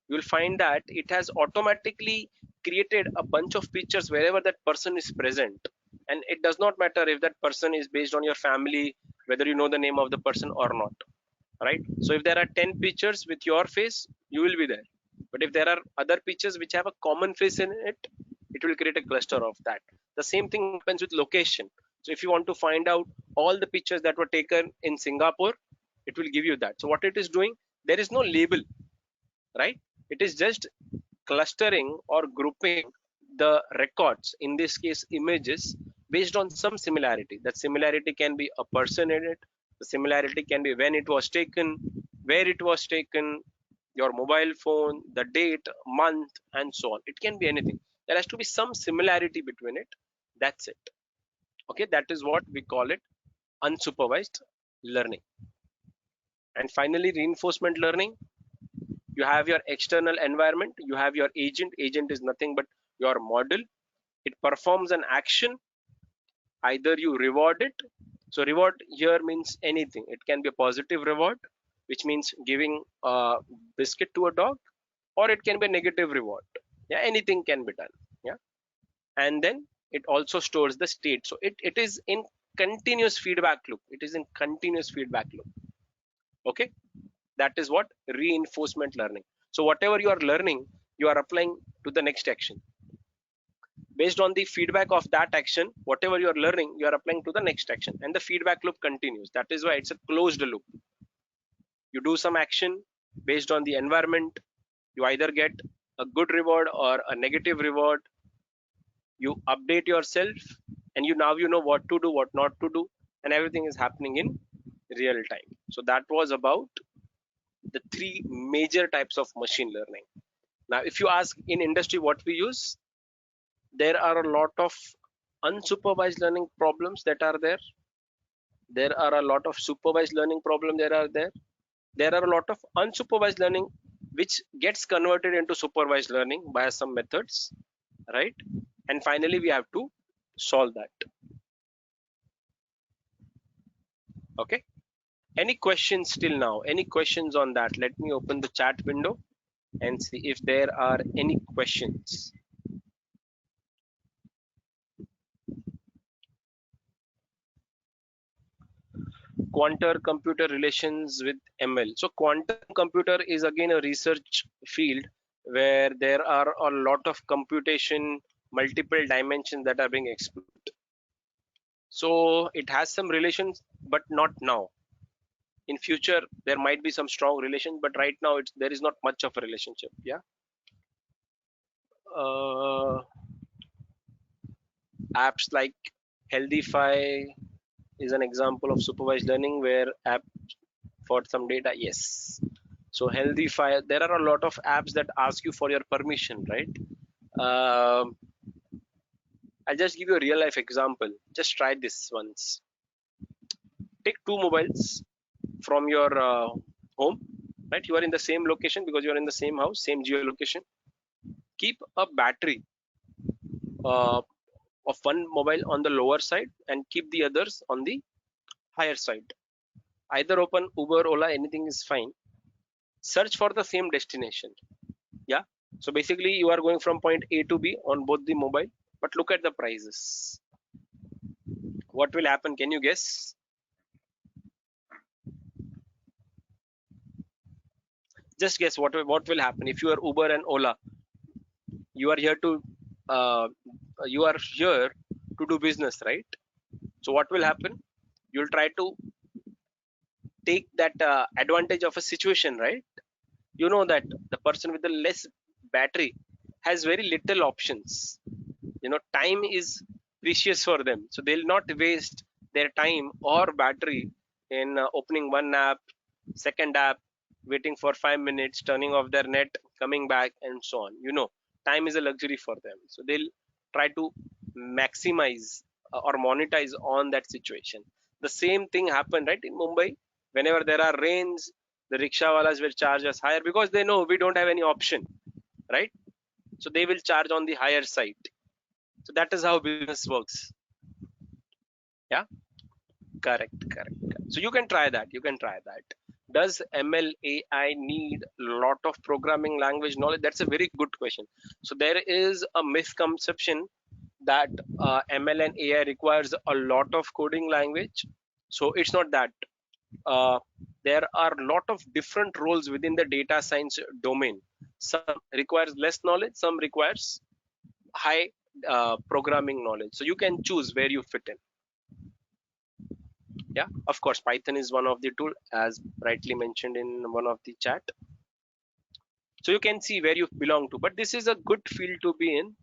You will find that it has automatically created a bunch of pictures wherever that person is present, and it does not matter if that person is based on your family, whether you know the name of the person or not, right? So if there are 10 pictures with your face, you will be there. But if there are other pictures which have a common face in it, it will create a cluster of that. The same thing happens with location. So if you want to find out all the pictures that were taken in Singapore, it will give you that. So what it is doing, there is no label, right? It is just clustering or grouping the records, in this case images, based on some similarity. That similarity can be a person in it, the similarity can be when it was taken, where it was taken, your mobile phone, the date, month, and so on. It can be anything. There has to be some similarity between it. That's it. Okay, that is what we call it unsupervised learning. And finally, reinforcement learning. You have your external environment, you have your agent. Agent is nothing but your model. It performs an action, either you reward it. So reward here means anything. It can be a positive reward, which means giving a biscuit to a dog, or it can be a negative reward. Yeah, anything can be done. Yeah, and then it also stores the state. So it is in continuous feedback loop. It is in continuous feedback loop. Okay, that is what reinforcement learning. So whatever you are learning, you are applying to the next action. Based on the feedback of that action, whatever you are learning, you are applying to the next action, and the feedback loop continues. That is why it's a closed loop. You do some action based on the environment, you either get a good reward or a negative reward. You update yourself, and you know what to do, what not to do, and everything is happening in real time. So that was about the three major types of machine learning. Now if you ask in industry what we use, there are a lot of unsupervised learning problems that are there. There are a lot of supervised learning problem that are there. There are a lot of unsupervised learning which gets converted into supervised learning by some methods, right? And finally we have to solve that. Okay, any questions till now? Any questions on that? Let me open the chat window and see if there are any questions. Quantum computer relations with ML. So quantum computer is again a research field where there are a lot of computation, multiple dimensions that are being explored. So it has some relations, but not now. In future, there might be some strong relation, but right now there is not much of a relationship. Yeah. Uh, Apps like Healthify is an example of supervised learning where app for some data. Yes. So healthy fire, there are a lot of apps that ask you for your permission, right? um, I'll just give you a real life example. Just try this once. Take two mobiles from your home, right? You are in the same location because you are in the same house, same geolocation. Keep a battery uh, of one mobile on the lower side and keep the others on the higher side. Either open Uber, Ola, anything is fine. Search for the same destination. Yeah. So basically, you are going from point A to B on both the mobile, but look at the prices. What will happen? Can you guess? Just guess what will happen if you are Uber and Ola. You are here to uh, you are here to do business, right? So what will happen? You'll try to take that advantage of a situation, right? You know that the person with the less battery has very little options. Time is precious for them, so they'll not waste their time or battery in opening one app, second app, waiting for 5 minutes, turning off their net, coming back, and so on. Time is a luxury for them, so they'll try to maximize or monetize on that situation. The same thing happened, right, in Mumbai. Whenever there are rains, the rickshaw walas will charge us higher because they know we don't have any option, right? So they will charge on the higher side. So that is how business works. Yeah, correct. So you can try that. Does MLAI need a lot of programming language knowledge? That's a very good question. So there is a misconception that ML and AI requires a lot of coding language. So it's not that. uh, there are a lot of different roles within the data science domain. Some requires less knowledge, some requires high programming knowledge. So you can choose where you fit in. Yeah, of course, Python is one of the tool, as rightly mentioned in one of the chat. So you can see where you belong to. But this is a good field to be in.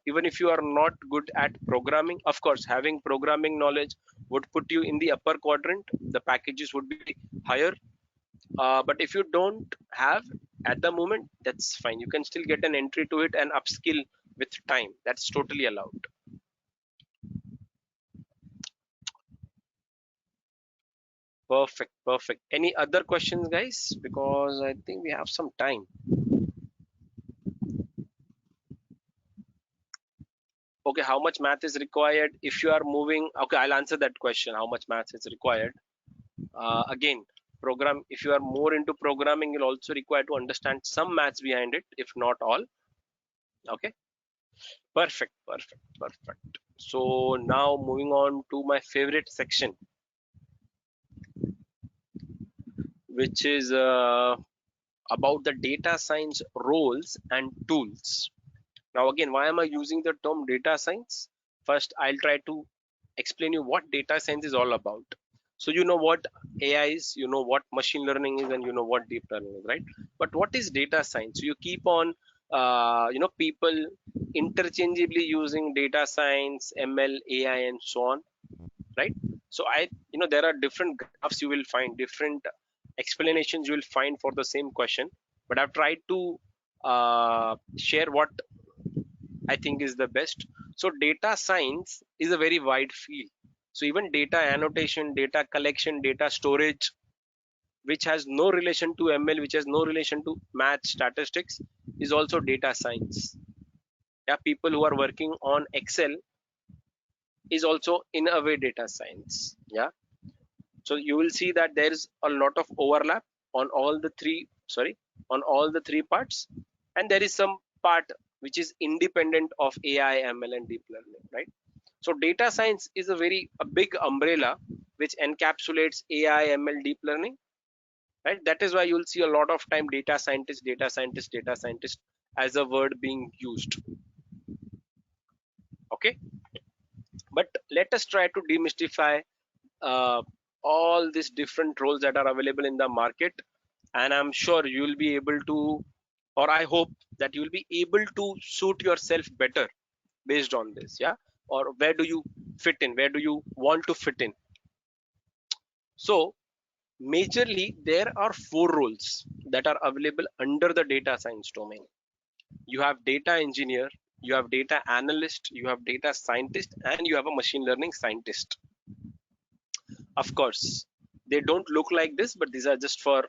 Even if you are not good at programming, of course, having programming knowledge would put you in the upper quadrant. The packages would be higher. But if you don't have at the moment, that's fine. You can still get an entry to it and upskill with time. That's totally allowed. Perfect. Any other questions, guys? Because I think we have some time. Okay, how much math is required if you are moving? Okay, I'll answer that question. How much math is required? Again, if you are more into programming, you'll also require to understand some maths behind it, if not all. Okay, perfect. So now moving on to my favorite section, which is about the data science roles and tools. Now, again, why am I using the term data science? First, I'll try to explain you what data science is all about. So you know what AI is, you know what machine learning is, and you know what deep learning is, right? But what is data science? So you keep on, people interchangeably using data science, ML, AI, and so on, right? So there are different graphs you will find, different explanations you will find for the same question. But I've tried to share what I think is the best. So data science is a very wide field. So even data annotation, data collection, data storage, which has no relation to ML, which has no relation to math, statistics, is also data science. Yeah, people who are working on Excel is also in a way data science. Yeah. So you will see that there is a lot of overlap on all the three, sorry, on all the three parts, and there is some part which is independent of AI, ML, and deep learning, right? So data science is a big umbrella which encapsulates AI, ML, deep learning, right? That is why you'll see a lot of time data scientist as a word being used. Okay, but let us try to demystify uh, all these different roles that are available in the market, and I'm sure you'll be able to, or I hope that you'll be able to suit yourself better based on this. Yeah, or where do you fit in, where do you want to fit in? So Majorly there are four roles that are available under the data science domain. You have data engineer, you have data analyst, you have data scientist, and you have a machine learning scientist. Of course, they don't look like this, but these are just for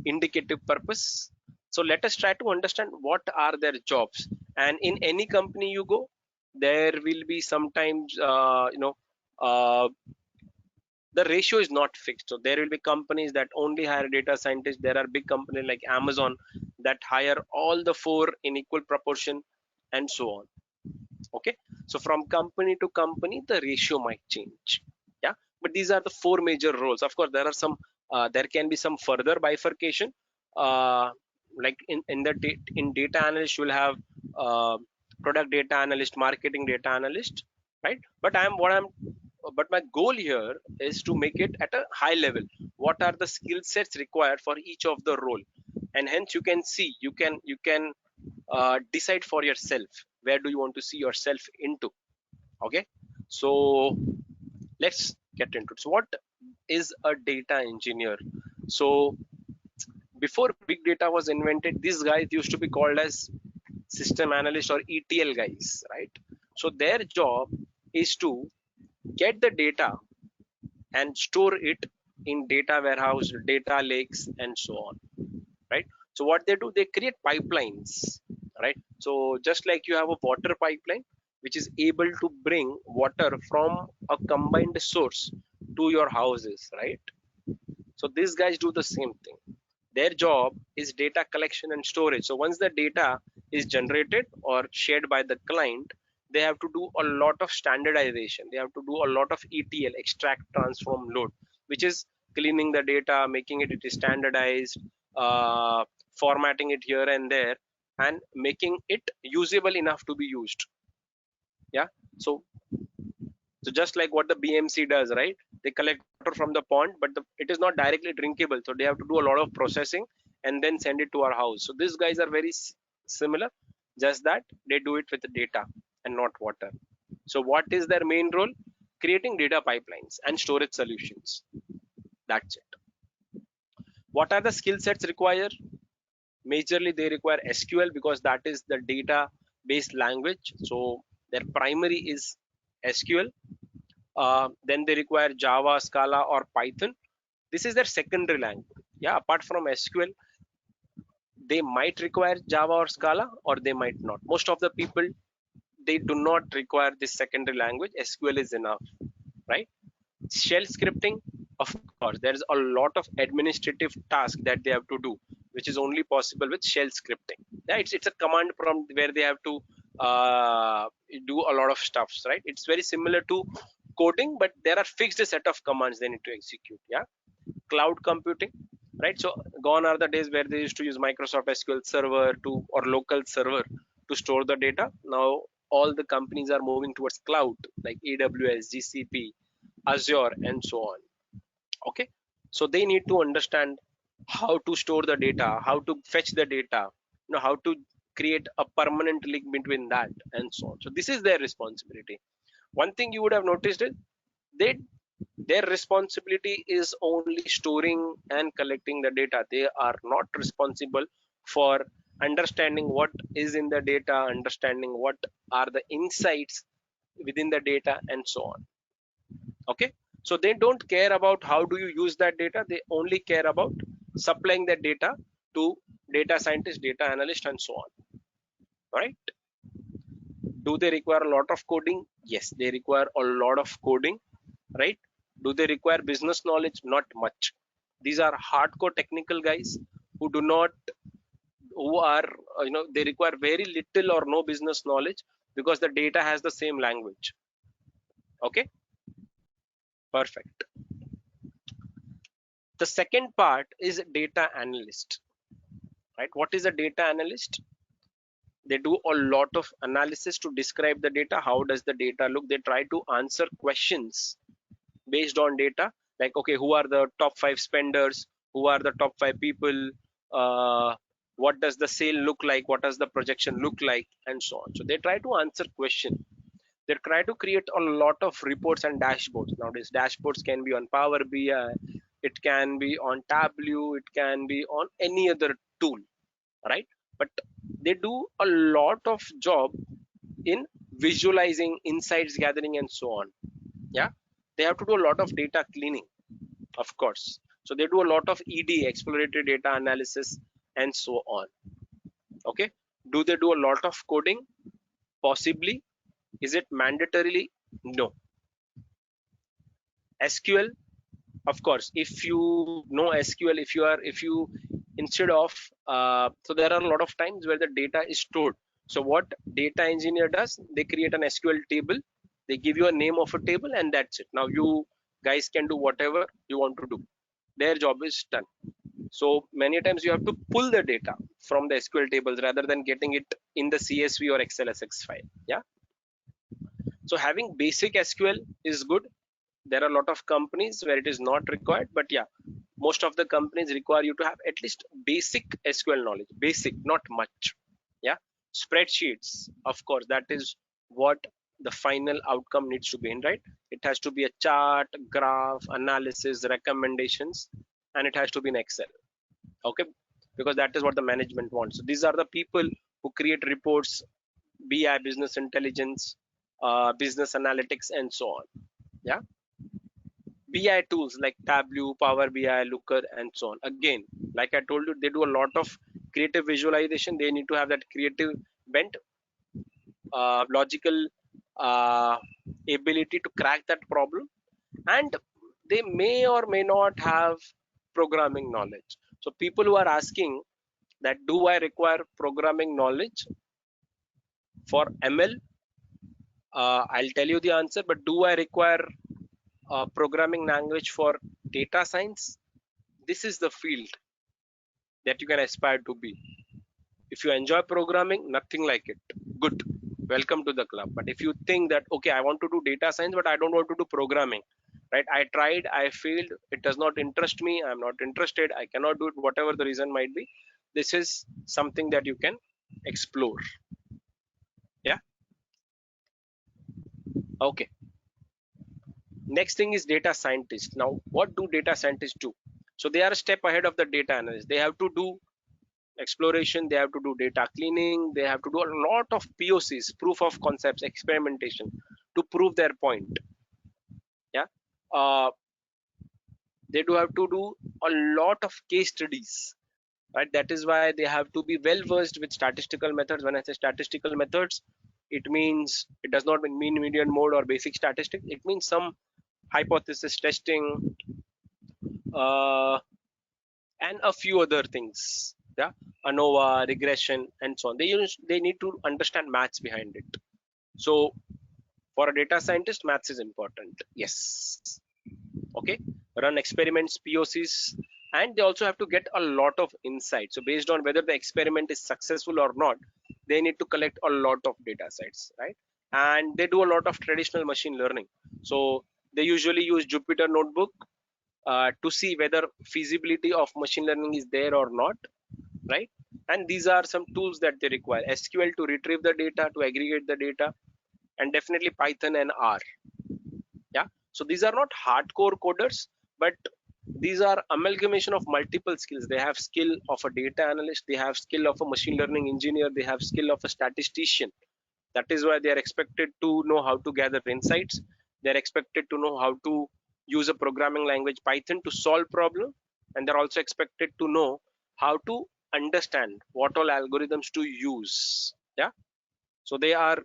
indicative purpose. So let us try to understand what are their jobs. And in any company you go, there will be sometimes uh, the ratio is not fixed. So there will be companies that only hire data scientists. There are big companies like Amazon that hire all the four in equal proportion, and so on. Okay, so from company to company the ratio might change. Yeah, but these are the four major roles. Of course there are some there can be some further bifurcation, uh, like in data analyst you will have uh, product data analyst, marketing data analyst, right? But my goal here is to make it at a high level. What are the skill sets required for each of the role? And hence you can see, you can decide for yourself where do you want to see yourself into. Okay, so let's get into it. So what is a data engineer? So before big data was invented, these guys used to be called as system analyst or ETL guys, right? So their job is to get the data and store it in data warehouse, data lakes, and so on, right? So what they do, they create pipelines, right? So just like you have a water pipeline which is able to bring water from a combined source to your houses, right? So these guys do the same thing. Their job is data collection and storage. So once the data is generated or shared by the client, they have to do a lot of standardization. They have to do a lot of ETL, extract, transform, load, which is cleaning the data, making it standardized, uh, formatting it here and there, and making it usable enough to be used. Yeah. So so just like what the BMC does, right? They collect water from the pond, but it is not directly drinkable. So they have to do a lot of processing and then send it to our house. So these guys are very similar, just that they do it with the data and not water. So what is their main role? Creating data pipelines and storage solutions. That's it. What are the skill sets required? Majorly, they require SQL because that is the data based language. So their primary is SQL. Then they require Java, Scala, or Python. This is their secondary language. Yeah, apart from SQL, they might require Java or Scala, or they might not. Most of the people, they do not require this secondary language. SQL is enough, right? Shell scripting, of course, there is a lot of administrative task that they have to do, which is only possible with shell scripting. Yeah, it's a command prompt where they have to do a lot of stuffs, right? It's very similar to coding, but there are fixed set of commands they need to execute. Yeah, cloud computing, right? So gone are the days where they used to use Microsoft SQL Server to or local server to store the data. Now all the companies are moving towards cloud like AWS, GCP, Azure, and so on. Okay, so they need to understand how to store the data, how to fetch the data, how to create a permanent link between that, and so on. So this is their responsibility. One thing you would have noticed is they their responsibility is only storing and collecting the data. They are not responsible for understanding what is in the data, understanding what are the insights within the data, and so on. Okay, so they don't care about how do you use that data. They only care about supplying that data to data scientists, data analysts, and so on. Right? Do they require a lot of coding? Yes, they require a lot of coding, right? Do they require business knowledge? Not much. These are hardcore technical guys who do not, who are, they require very little or no business knowledge because the data has the same language. Okay, perfect. The second part is data analyst, right? What is a data analyst? They do a lot of analysis to describe the data. How does the data look? They try to answer questions based on data, like, okay, who are the top 5 spenders, who are the top 5 people, what does the sale look like, what does the projection look like, and so on. So they try to answer question. They try to create a lot of reports and dashboards. Nowadays dashboards can be on Power BI, it can be on Tableau, it can be on any other tool, right? But they do a lot of job in visualizing, insights gathering, and so on. Yeah, they have to do a lot of data cleaning, of course. So they do a lot of ED, exploratory data analysis, and so on. Okay, do they do a lot of coding? Possibly. Is it mandatorily? No. SQL, of course, if you know SQL, if you instead of so there are a lot of times where the data is stored. So what data engineer does, they create an SQL table, they give you a name of a table, and that's it. Now you guys can do whatever you want to do, their job is done. So many times you have to pull the data from the SQL tables rather than getting it in the CSV or XLSX file. Yeah, so having basic SQL is good. There are a lot of companies where it is not required, but yeah, most of the companies require you to have at least basic SQL knowledge. Basic, not much. Yeah, spreadsheets, of course, that is what the final outcome needs to be in, right? It has to be a chart, graph, analysis, recommendations, and it has to be in Excel. Okay, because that is what the management wants. So these are the people who create reports, BI, business intelligence, business analytics, and so on. Yeah, BI tools like Tableau, Power BI, Looker, and so on. Again, like I told you, they do a lot of creative visualization. They need to have that creative bent, logical uh, ability to crack that problem, and they may or may not have programming knowledge. So people who are asking that, do I require programming knowledge for ML? I'll tell you the answer. But do I require programming language for data science? This is the field that you can aspire to be. If you enjoy programming, nothing like it, good, welcome to the club. But if you think that, okay, I want to do data science but I don't want to do programming, right? I tried, I failed, it does not interest me, I'm not interested, I cannot do it, whatever the reason might be, this is something that you can explore. Yeah, okay. Next thing is data scientist. Now what do data scientists do? So they are a step ahead of the data analyst. They have to do exploration, they have to do data cleaning, they have to do a lot of POCs, proof of concepts, experimentation, to prove their point. Yeah, uh, they do have to do a lot of case studies, right? That is why they have to be well versed with statistical methods. When I say statistical methods, it means, it does not mean median mode or basic statistics, it means some hypothesis testing, uh, and a few other things. Yeah, ANOVA, regression, and so on. They need to understand maths behind it. So for a data scientist, maths is important. Yes. Okay, run experiments, POCs, and they also have to get a lot of insight. So based on whether the experiment is successful or not, they need to collect a lot of data sets, right? And they do a lot of traditional machine learning. So they usually use Jupyter notebook to see whether feasibility of machine learning is there or not, right? And these are some tools that they require: SQL to retrieve the data, to aggregate the data, and definitely Python and R. Yeah, so these are not hardcore coders, but these are amalgamation of multiple skills. They have skill of a data analyst, they have skill of a machine learning engineer, they have skill of a statistician. That is why they are expected to know how to gather insights. They're expected to know how to use a programming language Python to solve problem, and they're also expected to know how to understand what all algorithms to use. Yeah, so they are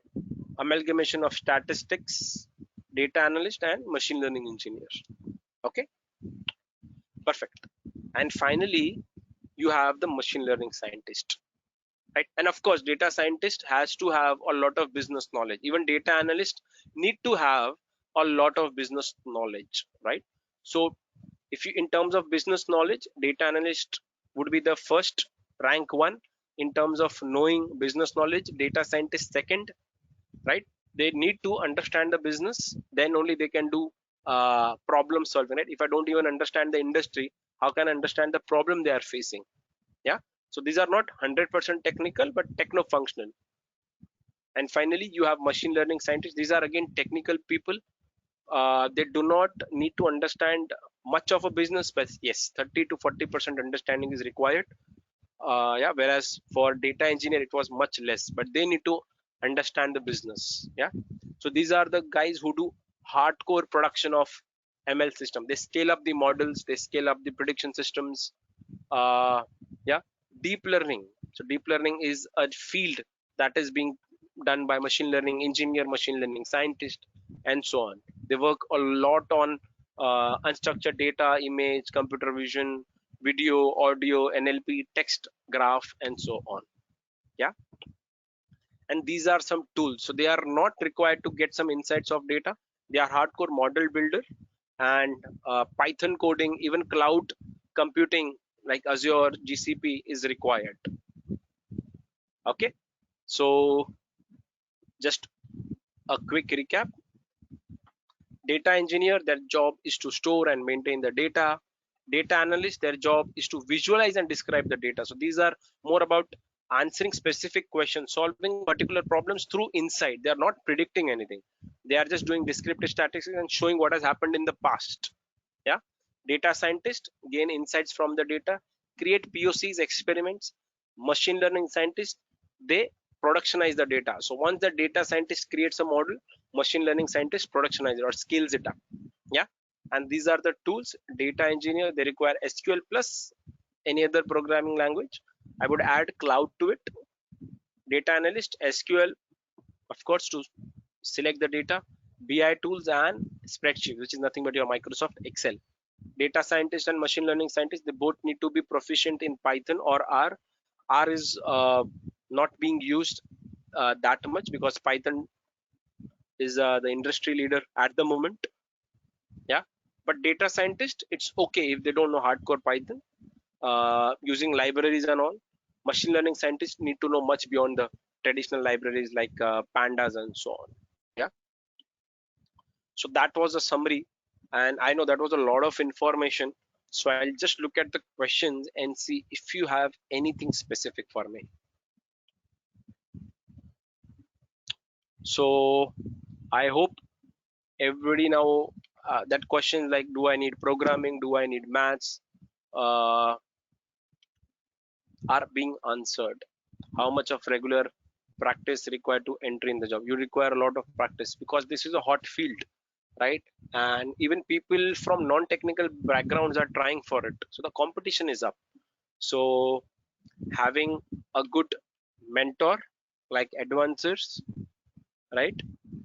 amalgamation of statistics, data analyst, and machine learning engineers. Okay, perfect. And finally, you have the machine learning scientist, right? And of course, data scientist has to have a lot of business knowledge. Even data analyst need to have a lot of business knowledge, right? So if you, in terms of business knowledge, data analyst would be the first, rank one. In terms of knowing business knowledge, data scientist second, right? They need to understand the business, then only they can do problem solving, right? If I don't even understand the industry, how can I understand the problem they are facing? Yeah, so these are not 100% technical but techno functional. And finally, you have machine learning scientists. These are again technical people. They do not need to understand much of a business, but yes, 30 to 40% understanding is required. Yeah, whereas for data engineer it was much less, but they need to understand the business. Yeah, so these are the guys who do hardcore production of ML system. They scale up the models, they scale up the prediction systems. Yeah, deep learning. So deep learning is a field that is being done by machine learning engineer, machine learning scientist, and so on. They work a lot on unstructured data, image, computer vision, video, audio, NLP, text, graph, and so on. Yeah, and these are some tools. So they are not required to get some insights of data. They are hardcore model builder, and Python coding, even cloud computing like Azure, GCP is required. Okay, so just a quick recap. Data engineer, their job is to store and maintain the data. Data analyst, their job is to visualize and describe the data. So these are more about answering specific questions, solving particular problems through insight. They are not predicting anything. They are just doing descriptive statistics and showing what has happened in the past. Yeah, data scientist gain insights from the data, create POCs, experiments. Machine learning scientists, they productionize the data. So once the data scientist creates a model, machine learning scientist productionize it or scales it up. Yeah, and these are the tools. Data engineer, they require SQL plus any other programming language. I would add cloud to it. Data analyst, SQL, of course, to select the data. BI tools and spreadsheet, which is nothing but your Microsoft Excel. Data scientist and machine learning scientist, they both need to be proficient in Python or R. R is not being used that much because Python is the industry leader at the moment. Yeah, but data scientist, it's okay if they don't know hardcore Python, using libraries and all. Machine learning scientists need to know much beyond the traditional libraries like pandas and so on. Yeah, so that was a summary, and I know that was a lot of information. So I'll just look at the questions and see if you have anything specific for me. So I hope everybody now, that question like, do I need programming, do I need maths, uh, are being answered. How much of regular practice required to enter in the job? You require a lot of practice because this is a hot field, right? And even people from non-technical backgrounds are trying for it, so the competition is up. So having a good mentor like Edvancers, right,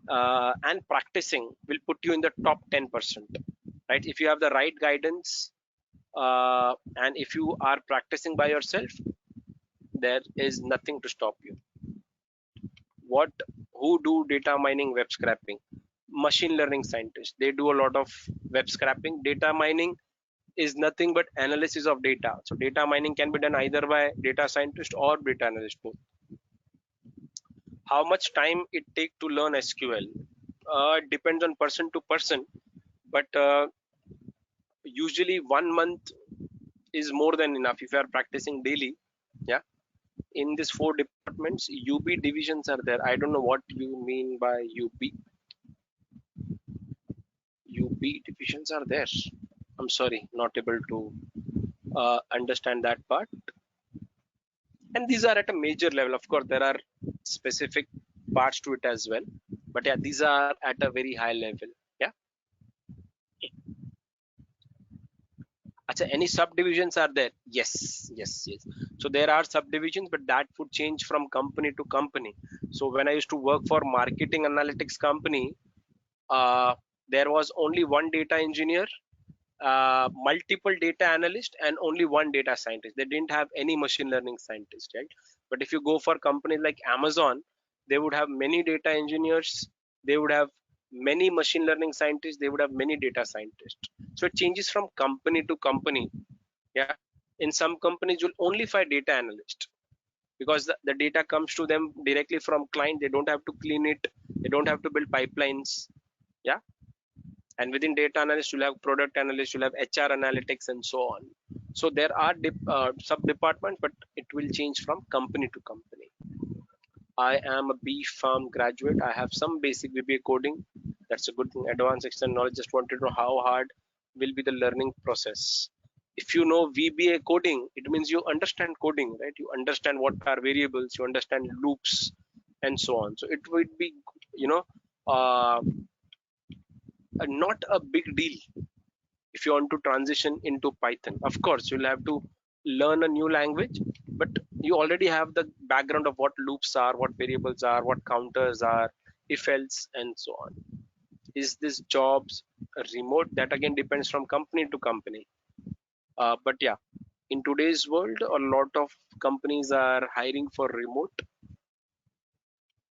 and practicing will put you in the top 10%, right? If you have the right guidance, and if you are practicing by yourself, there is nothing to stop you. What, who do data mining, web scraping? Machine learning scientists, they do a lot of web scraping. Data mining is nothing but analysis of data. So data mining can be done either by data scientist or data analyst both. How much time it take to learn SQL? It depends on person to person, but usually 1 month is more than enough if you are practicing daily. Yeah, in these four departments, UB divisions are there. I don't know what you mean by UB divisions are there. I'm sorry, not able to understand that part. And these are at a major level. Of course, there are specific parts to it as well, but yeah, these are at a very high level. Yeah. Acha, any subdivisions are there? Yes, yes, yes. So there are subdivisions, but that would change from company to company. So when I used to work for marketing analytics company, uh, there was only one data engineer, multiple data analyst, and only one data scientist. They didn't have any machine learning scientist, right? But if you go for companies like Amazon, they would have many data engineers, they would have many machine learning scientists, they would have many data scientists. So it changes from company to company. Yeah, in some companies you'll only find data analyst because the data comes to them directly from client. They don't have to clean it, they don't have to build pipelines. Yeah, and within data analyst you'll have product analyst, you'll have HR analytics, and so on. So there are sub departments, but it will change from company to company. I am a B Farm graduate. I have some basic VBA coding. That's a good thing. Advanced external knowledge. Just wanted to know how hard will be the learning process. If you know VBA coding, it means you understand coding, right? You understand what are variables, you understand loops, and so on. So it would be, you know, uh, not a big deal if you want to transition into Python. Of course, you'll have to learn a new language, but you already have the background of what loops are, what variables are, what counters are, if else, and so on. Is this jobs remote? That again depends from company to company. But yeah, in today's world, a lot of companies are hiring for remote,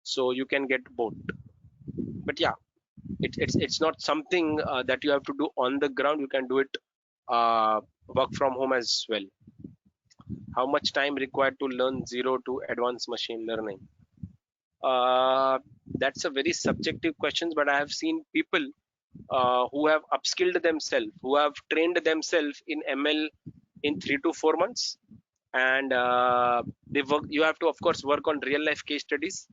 so you can get both. But yeah, it's not something that you have to do on the ground. You can do it work from home as well. How much time required to learn zero to advanced machine learning? Uh, that's a very subjective question, but I have seen people who have upskilled themselves, who have trained themselves in ML in 3 to 4 months, and they work. You have to, of course, work on real life case studies.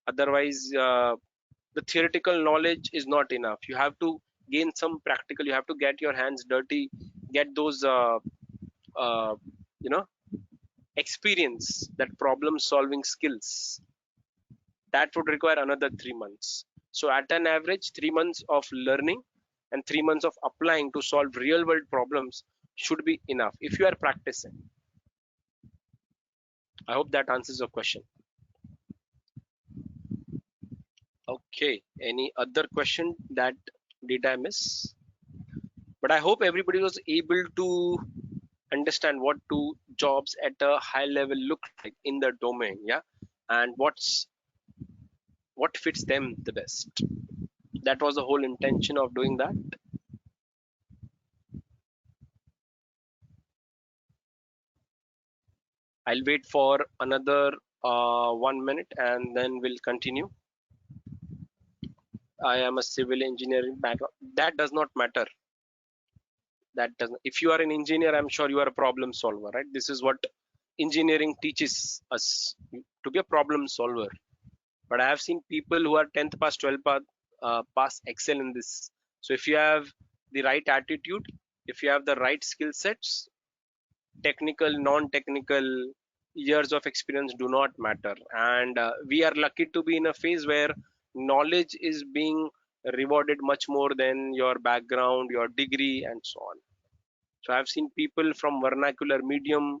Otherwise, the theoretical knowledge is not enough. You have to gain some practical. You have to get your hands dirty, get those, uh, you know, experience, that problem solving skills. That would require another 3 months. So at an average, 3 months of learning and 3 months of applying to solve real world problems should be enough if you are practicing. I hope that answers your question. Okay, any other question that did I miss? But I hope everybody was able to understand what do jobs at a high level look like in the domain, yeah, and what fits them the best. That was the whole intention of doing that. I'll wait for another 1 minute and then we'll continue. I am a civil engineering background. That does not matter. That doesn't. If you are an engineer, I'm sure you are a problem solver, right? This is what engineering teaches us, to be a problem solver. But I have seen people who are 10th pass, 12th pass, pass excel in this. So if you have the right attitude, if you have the right skill sets, technical, non-technical, years of experience do not matter. And we are lucky to be in a phase where knowledge is being rewarded much more than your background, your degree, and so on. So I've seen people from vernacular medium,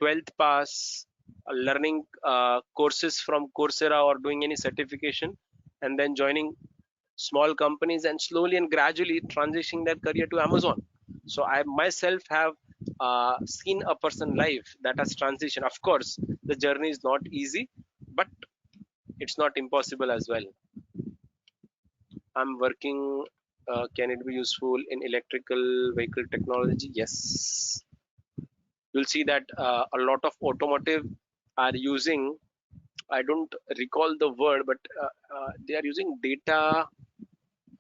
12th pass, learning courses from Coursera or doing any certification, and then joining small companies and slowly and gradually transitioning their career to Amazon. So I myself have seen a person life that has transitioned. Of course, the journey is not easy, but it's not impossible as well. I'm working. Can it be useful in electrical vehicle technology? Yes. You'll see that a lot of automotive are using. I don't recall the word, but they are using data.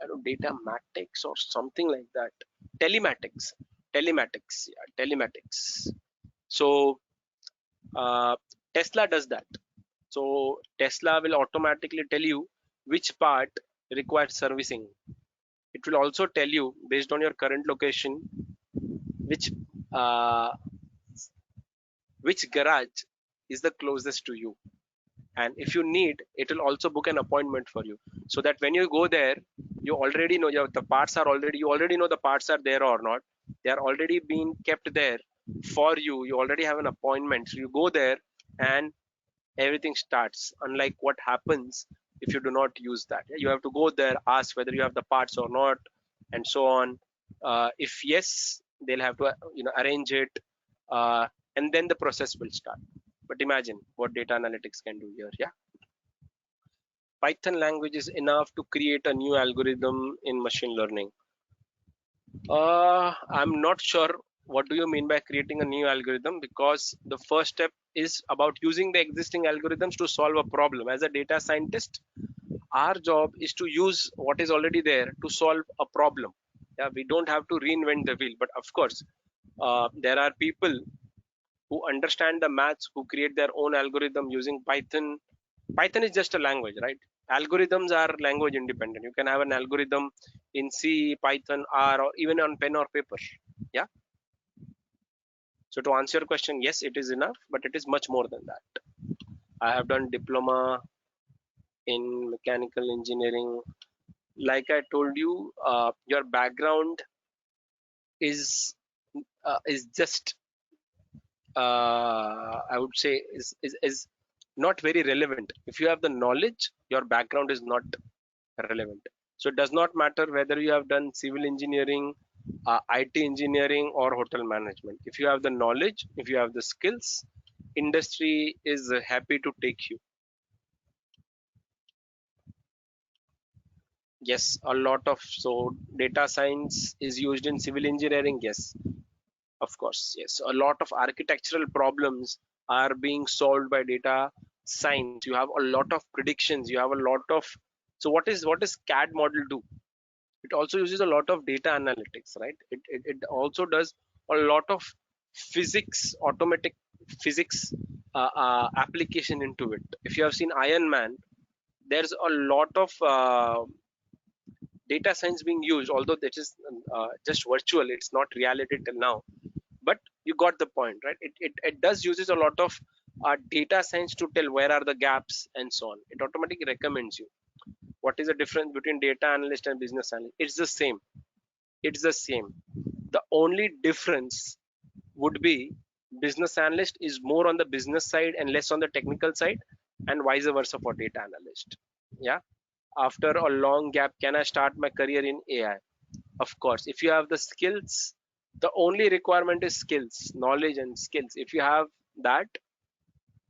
I don't data matics or something like that. Telematics, yeah, telematics. So uh, Tesla does that. So Tesla will automatically tell you which part requires servicing. It will also tell you based on your current location which uh, which garage is the closest to you. And if you need, it will also book an appointment for you, so that when you go there, you already know the parts are already, you already know the parts are there or not. They are already being kept there for you. You already have an appointment, so you go there and everything starts. Unlike what happens if you do not use that, you have to go there, ask whether you have the parts or not, and so on. If yes, they'll have to arrange it, uh, and then the process will start. But imagine what data analytics can do here. Yeah, Python language is enough to create a new algorithm in machine learning. I'm not sure what do you mean by creating a new algorithm, because the first step is about using the existing algorithms to solve a problem. As a data scientist, our job is to use what is already there to solve a problem. Yeah, we don't have to reinvent the wheel. But of course, there are people who understand the maths, who create their own algorithm using Python, Python is just a language, right? Algorithms are language independent. You can have an algorithm in C, Python, R, or even on pen or paper. Yeah. So to answer your question, yes, it is enough, but it is much more than that. I have done diploma in mechanical engineering. Like I told you, your background is just I would say is not very relevant. If you have the knowledge, your background is not relevant. So it does not matter whether you have done civil engineering, IT engineering, or hotel management. If you have the knowledge, if you have the skills, industry is happy to take you. Yes, a lot of so data science is used in civil engineering. Yes, of course, yes. A lot of architectural problems are being solved by data science. You have a lot of predictions. You have a lot of so what is CAD model do? It also uses a lot of data analytics, right? It also does a lot of physics, automatic physics application into it. If you have seen Iron Man, there's a lot of data science being used, although that is just virtual. It's not reality till now, but you got the point, right? It does uses a lot of data science to tell where are the gaps and so on. It automatically recommends you. What is the difference between data analyst and business analyst? It's the same. The only difference would be business analyst is more on the business side and less on the technical side, and vice versa for data analyst. Yeah. After a long gap, can I start my career in AI? Of course, if you have the skills, the only requirement is skills, knowledge, and skills. If you have that,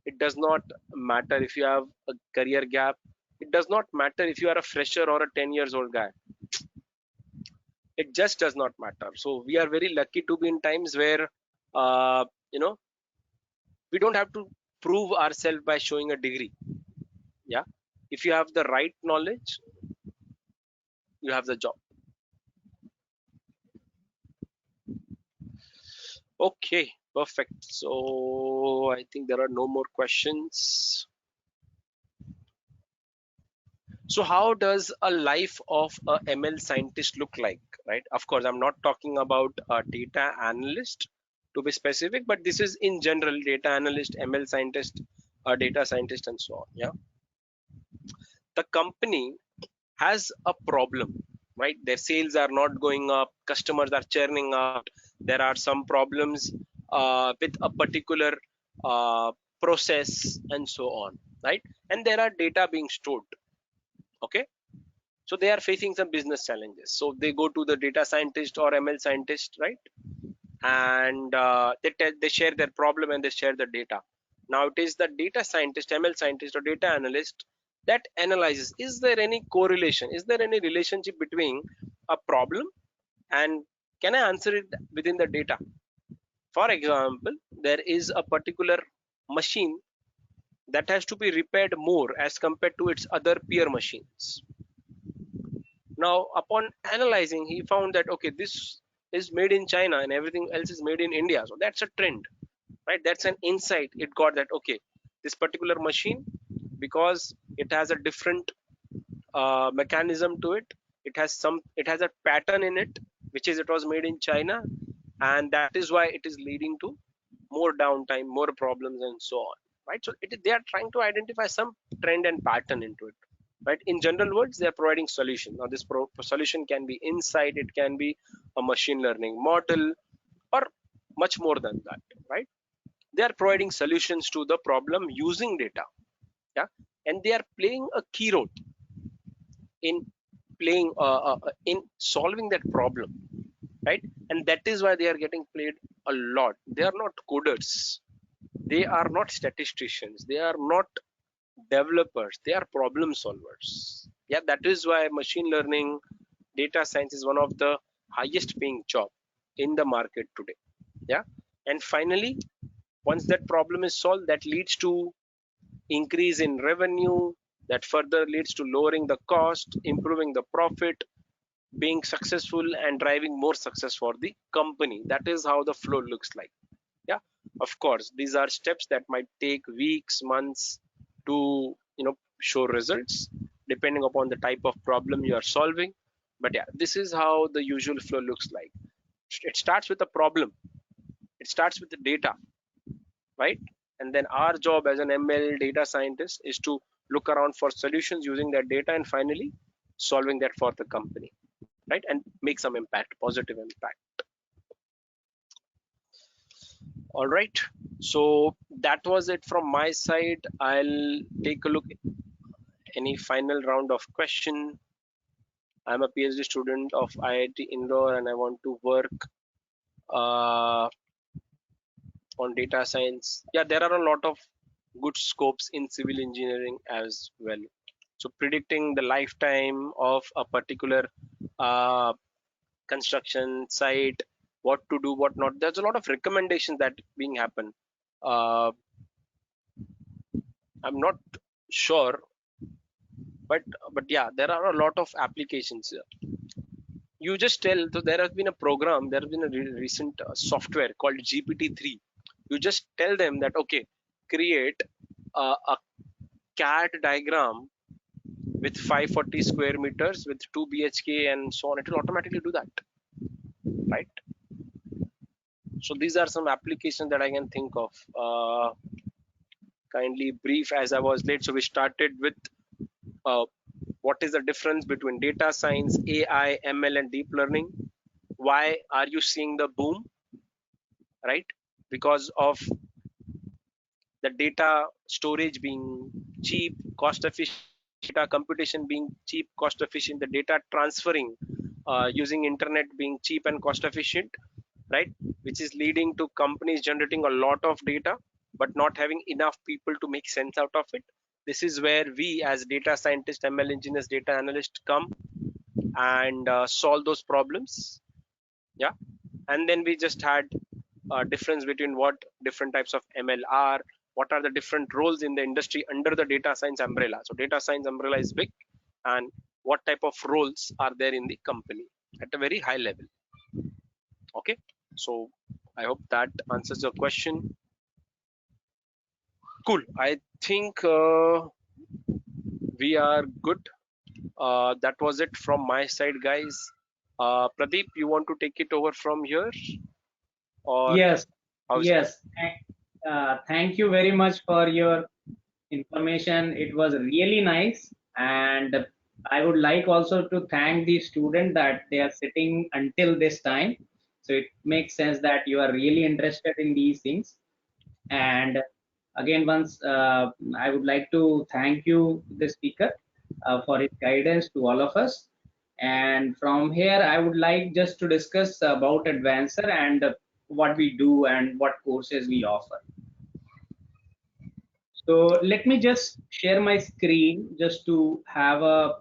it does not matter if you have a career gap. It does not matter if you are a fresher or a 10 years old guy. It just does not matter. So we are very lucky to be in times where, uh, you know, we don't have to prove ourselves by showing a degree. Yeah. If you have the right knowledge, you have the job. Okay, perfect. So I think there are no more questions. So how does a life of a ML scientist look like, right? Of course, I'm not talking about a data analyst to be specific, but this is in general data analyst, ML scientist, a data scientist, and so on. Yeah, the company has a problem, right? Their sales are not going up, customers are churning out. There are some problems with a particular process, and so on, right? And there are data being stored. Okay, so they are facing some business challenges, so they go to the data scientist or ML scientist, right? And they share their problem and they share the data. Now it is the data scientist, ML scientist, or data analyst that analyzes, is there any correlation, is there any relationship between a problem and can I answer it within the data? For example, there is a particular machine that has to be repaired more as compared to its other peer machines. Now, upon analyzing, he found that okay, this is made in China and everything else is made in India. So that's a trend, right? That's an insight. It got that okay, this particular machine, because it has a different mechanism to it. It has a pattern in it, which is it was made in China, and that is why it is leading to more downtime, more problems, and so on. Right? So they are trying to identify some trend and pattern into it. Right? In general words, they are providing solution. Now, this solution can be insight, it can be a machine learning model, or much more than that. Right? They are providing solutions to the problem using data. Yeah, and they are playing a key role in in solving that problem, right? And that is why they are getting played a lot. They are not coders, they are not statisticians, they are not developers, they are problem solvers. Yeah, that is why machine learning, data science is one of the highest paying job in the market today. Yeah, and finally, once that problem is solved, that leads to increase in revenue, that further leads to lowering the cost, improving the profit, being successful, and driving more success for the company. That is how the flow looks like. Yeah, of course, these are steps that might take weeks, months to show results depending upon the type of problem you are solving. But yeah, this is how the usual flow looks like. It starts with a problem, it starts with the data, right? And then our job as an ML data scientist is to look around for solutions using that data, and finally solving that for the company, right? And make some impact, positive impact. All right, so that was it from my side. I'll take a look any final round of question. I'm a PhD student of IIT Indore and I want to work uh, on data science. Yeah, there are a lot of good scopes in civil engineering as well. So predicting the lifetime of a particular uh, construction site, what to do, what not. There's a lot of recommendations that being happen. Uh, I'm not sure, but yeah, there are a lot of applications. You just tell. So there has been a program. There has been a recent software called GPT-3. You just tell them that okay, create a CAD diagram with 540 square meters with 2 BHK and so on. It will automatically do that, right? So these are some applications that I can think of. Kindly brief as I was late. So we started with uh, what is the difference between data science, AI, ML, and deep learning? Why are you seeing the boom, right? Because of the data storage being cheap, cost efficient, data computation being cheap, cost efficient, the data transferring using internet being cheap and cost efficient, right? Which is leading to companies generating a lot of data but not having enough people to make sense out of it. This is where we as data scientists, ML engineers, data analysts come and solve those problems. Yeah, and then we just had a difference between what different types of ML are, what are the different roles in the industry under the data science umbrella. So data science umbrella is big, and what type of roles are there in the company at a very high level. Okay, so I hope that answers your question. Cool. I think we are good. That was it from my side, guys. Pradeep, you want to take it over from here, or Yes, how's it? yes. Thank you very much for your information. It was really nice. And I would like also to thank the student that they are sitting until this time. So it makes sense that you are really interested in these things. And again, once I would like to thank you, the speaker, for his guidance to all of us. And from here, I would like just to discuss about Advancer and what we do and what courses we offer. So let me just share my screen just to have a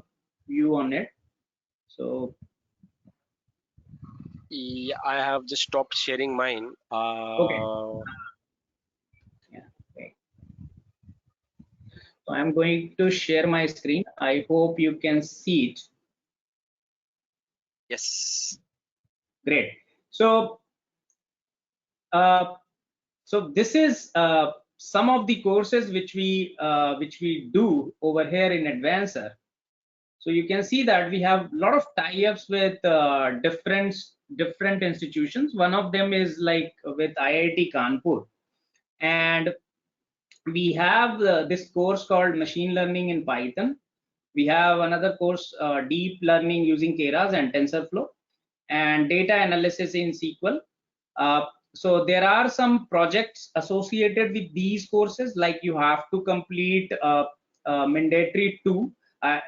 view on it. So, Yeah, I have just stopped sharing mine. okay. Yeah, okay. So I'm going to share my screen. I hope you can see it. Yes. Great. So, uh, so this is some of the courses which we do over here in Advancer. So you can see that we have a lot of tie-ups with different institutions. One of them is like with IIT Kanpur, and we have this course called Machine Learning in Python. We have another course, Deep Learning using Keras and TensorFlow, and Data Analysis in SQL. Uh, so there are some projects associated with these courses, like you have to complete mandatory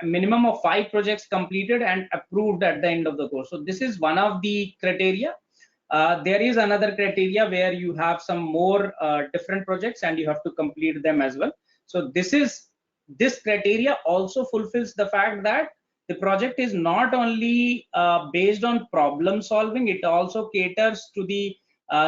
minimum of 5 projects completed and approved at the end of the course. So this is one of the criteria. There is another criteria where you have some more different projects and you have to complete them as well. So this criteria also fulfills the fact that the project is not only based on problem solving, it also caters to the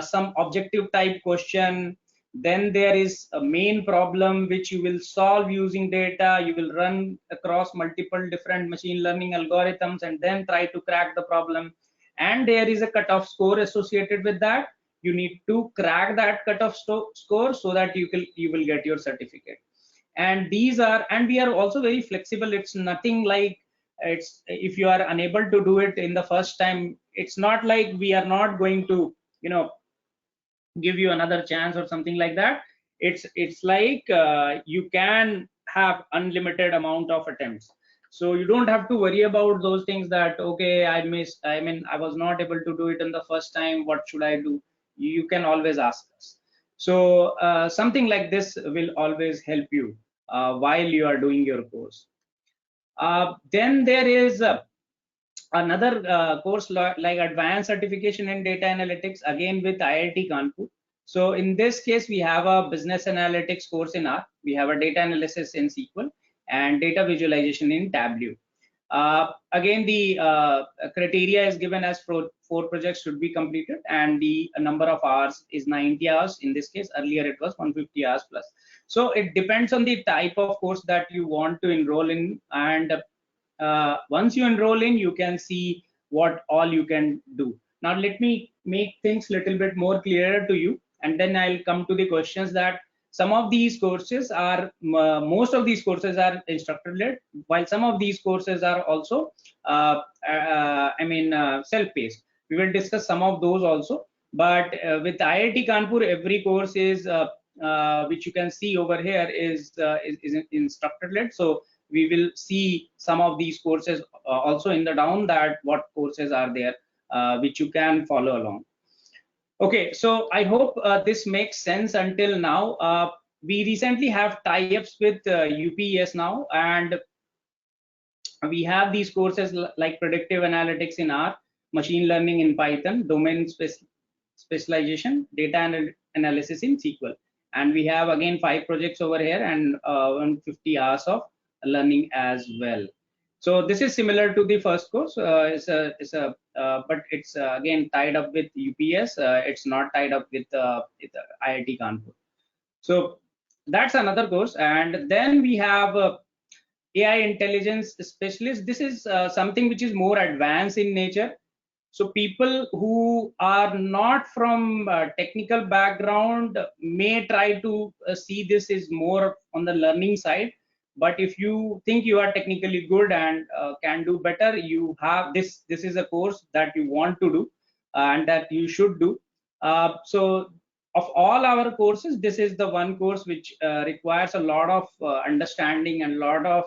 some objective type question. Then there is a main problem which you will solve using data. You will run across multiple different machine learning algorithms and then try to crack the problem. And there is a cutoff score associated with that. You need to crack that cutoff score so that you will get your certificate. And we are also very flexible. It's nothing like, it's, if you are unable to do it in the first time, it's not like we are not going to, you know, give you another chance or something like that. It's like, you can have unlimited amount of attempts. So you don't have to worry about those things, that okay, I missed, I mean, I was not able to do it in the first time, what should I do? You can always ask us. So something like this will always help you while you are doing your course. Then there is another course like advanced certification in data analytics, again with IIT Kanpur. So in this case, we have a business analytics course in R, we have a data analysis in SQL, and data visualization in Tableau. Again, the criteria is given as four projects should be completed, and the number of hours is 90 hours. In this case, earlier it was 150 hours plus. So it depends on the type of course that you want to enroll in, and once you enroll in, you can see what all you can do. Now let me make things a little bit more clearer to you, and then I'll come to the questions. That some of these courses are, most of these courses are instructor led, while some of these courses are also self-paced. We will discuss some of those also. But with IIT Kanpur, every course is which you can see over here is instructor led. So we will see some of these courses also in the down, that what courses are there which you can follow along. Okay, so I hope this makes sense until now. We recently have tie-ups with UPS now, and we have these courses like predictive analytics in R, machine learning in Python, domain specialization, data analysis in SQL. And we have again 5 projects over here, and 150 hours of learning as well. So this is similar to the first course. But it's again tied up with UPS. It's not tied up with IIT Kanpur. So that's another course. And then we have AI intelligence specialist. This is something which is more advanced in nature. So people who are not from technical background may try to see this is more on the learning side. But if you think you are technically good and can do better, you have this. This is a course that you want to do and that you should do. So of all our courses, this is the one course which requires a lot of understanding and a lot of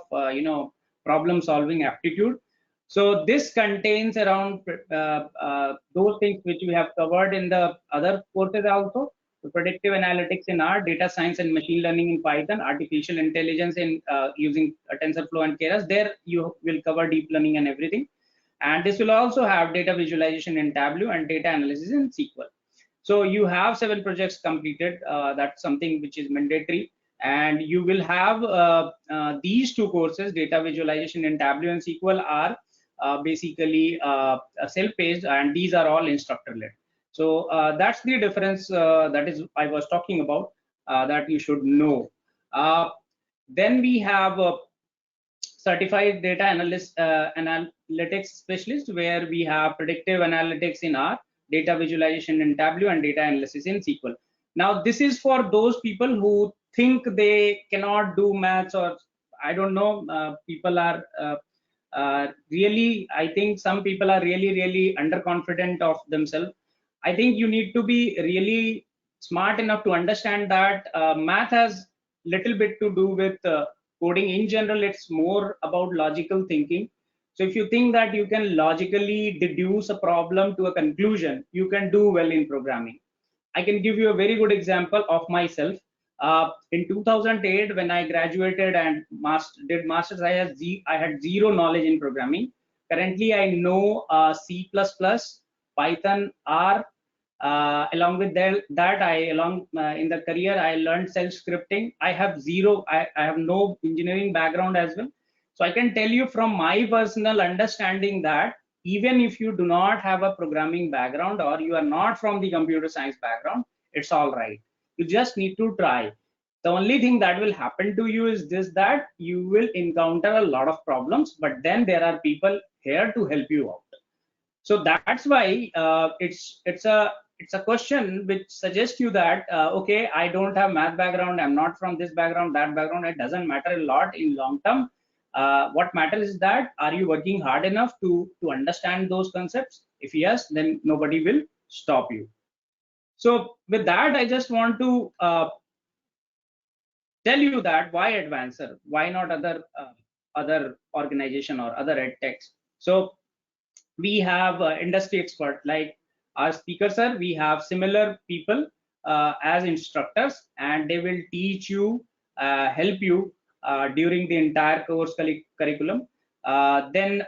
problem solving aptitude. So this contains around those things which we have covered in the other courses also. So predictive analytics in R, data science and machine learning in Python, artificial intelligence in using TensorFlow and Keras. There you will cover deep learning and everything. And this will also have data visualization in Tableau and data analysis in SQL. So you have 7 projects completed. That's something which is mandatory. And you will have these 2 courses, data visualization in Tableau and SQL, are basically self-paced, and these are all instructor-led. So that's the difference that is I was talking about, that you should know. Then we have certified data analyst, analytics specialist, where we have predictive analytics in R, data visualization in Tableau, and data analysis in SQL. Now, this is for those people who think they cannot do maths, or I don't know, people are really, I think some people are really underconfident of themselves. I think you need to be really smart enough to understand that math has little bit to do with coding. In general, it's more about logical thinking. So if you think that you can logically deduce a problem to a conclusion, you can do well in programming. I can give you a very good example of myself. In 2008, when I graduated and did masters, I had zero knowledge in programming. Currently, I know C++, Python, R. Along with that, in the career, I learned self-scripting. I have I have no engineering background as well. So I can tell you from my personal understanding that even if you do not have a programming background, or you are not from the computer science background, it's all right. You just need to try. The only thing that will happen to you is this, that you will encounter a lot of problems, but then there are people here to help you out. So that's why it's a it's a question which suggests you that okay, I don't have math background, I'm not from this background, that background. It doesn't matter a lot in long term. What matters is that are you working hard enough to understand those concepts? If yes, then nobody will stop you. So with that, I just want to tell you that why Advancer, why not other organization or other ed techs. So we have industry expert like our speaker sir. We have similar people as instructors, and they will teach you, help you during the entire course curriculum. Then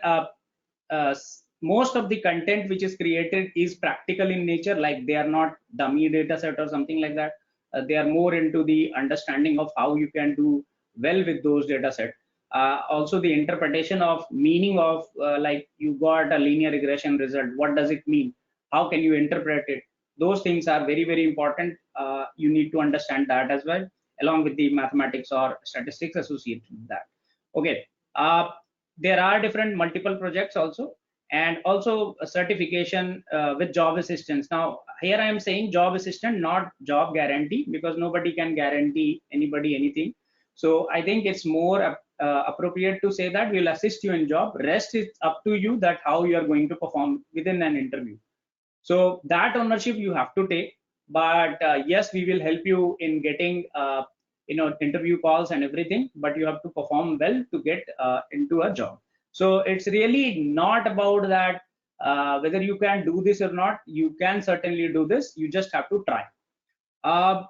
most of the content which is created is practical in nature, like they are not dummy data set or something like that. They are more into the understanding of how you can do well with those data set. Also the interpretation of meaning of like you got a linear regression result, what does it mean, how can you interpret it? Those things are very very important. You need to understand that as well, along with the mathematics or statistics associated with that. Okay. There are different multiple projects also, and also a certification with job assistance. Now here I am saying job assistant, not job guarantee, because nobody can guarantee anybody anything. So I think it's more appropriate to say that we'll assist you in job, rest is up to you, that how you are going to perform within an interview. So that ownership you have to take. But yes, we will help you in getting interview calls and everything, but you have to perform well to get into a job. So it's really not about that whether you can do this or not. You can certainly do this, you just have to try. uh,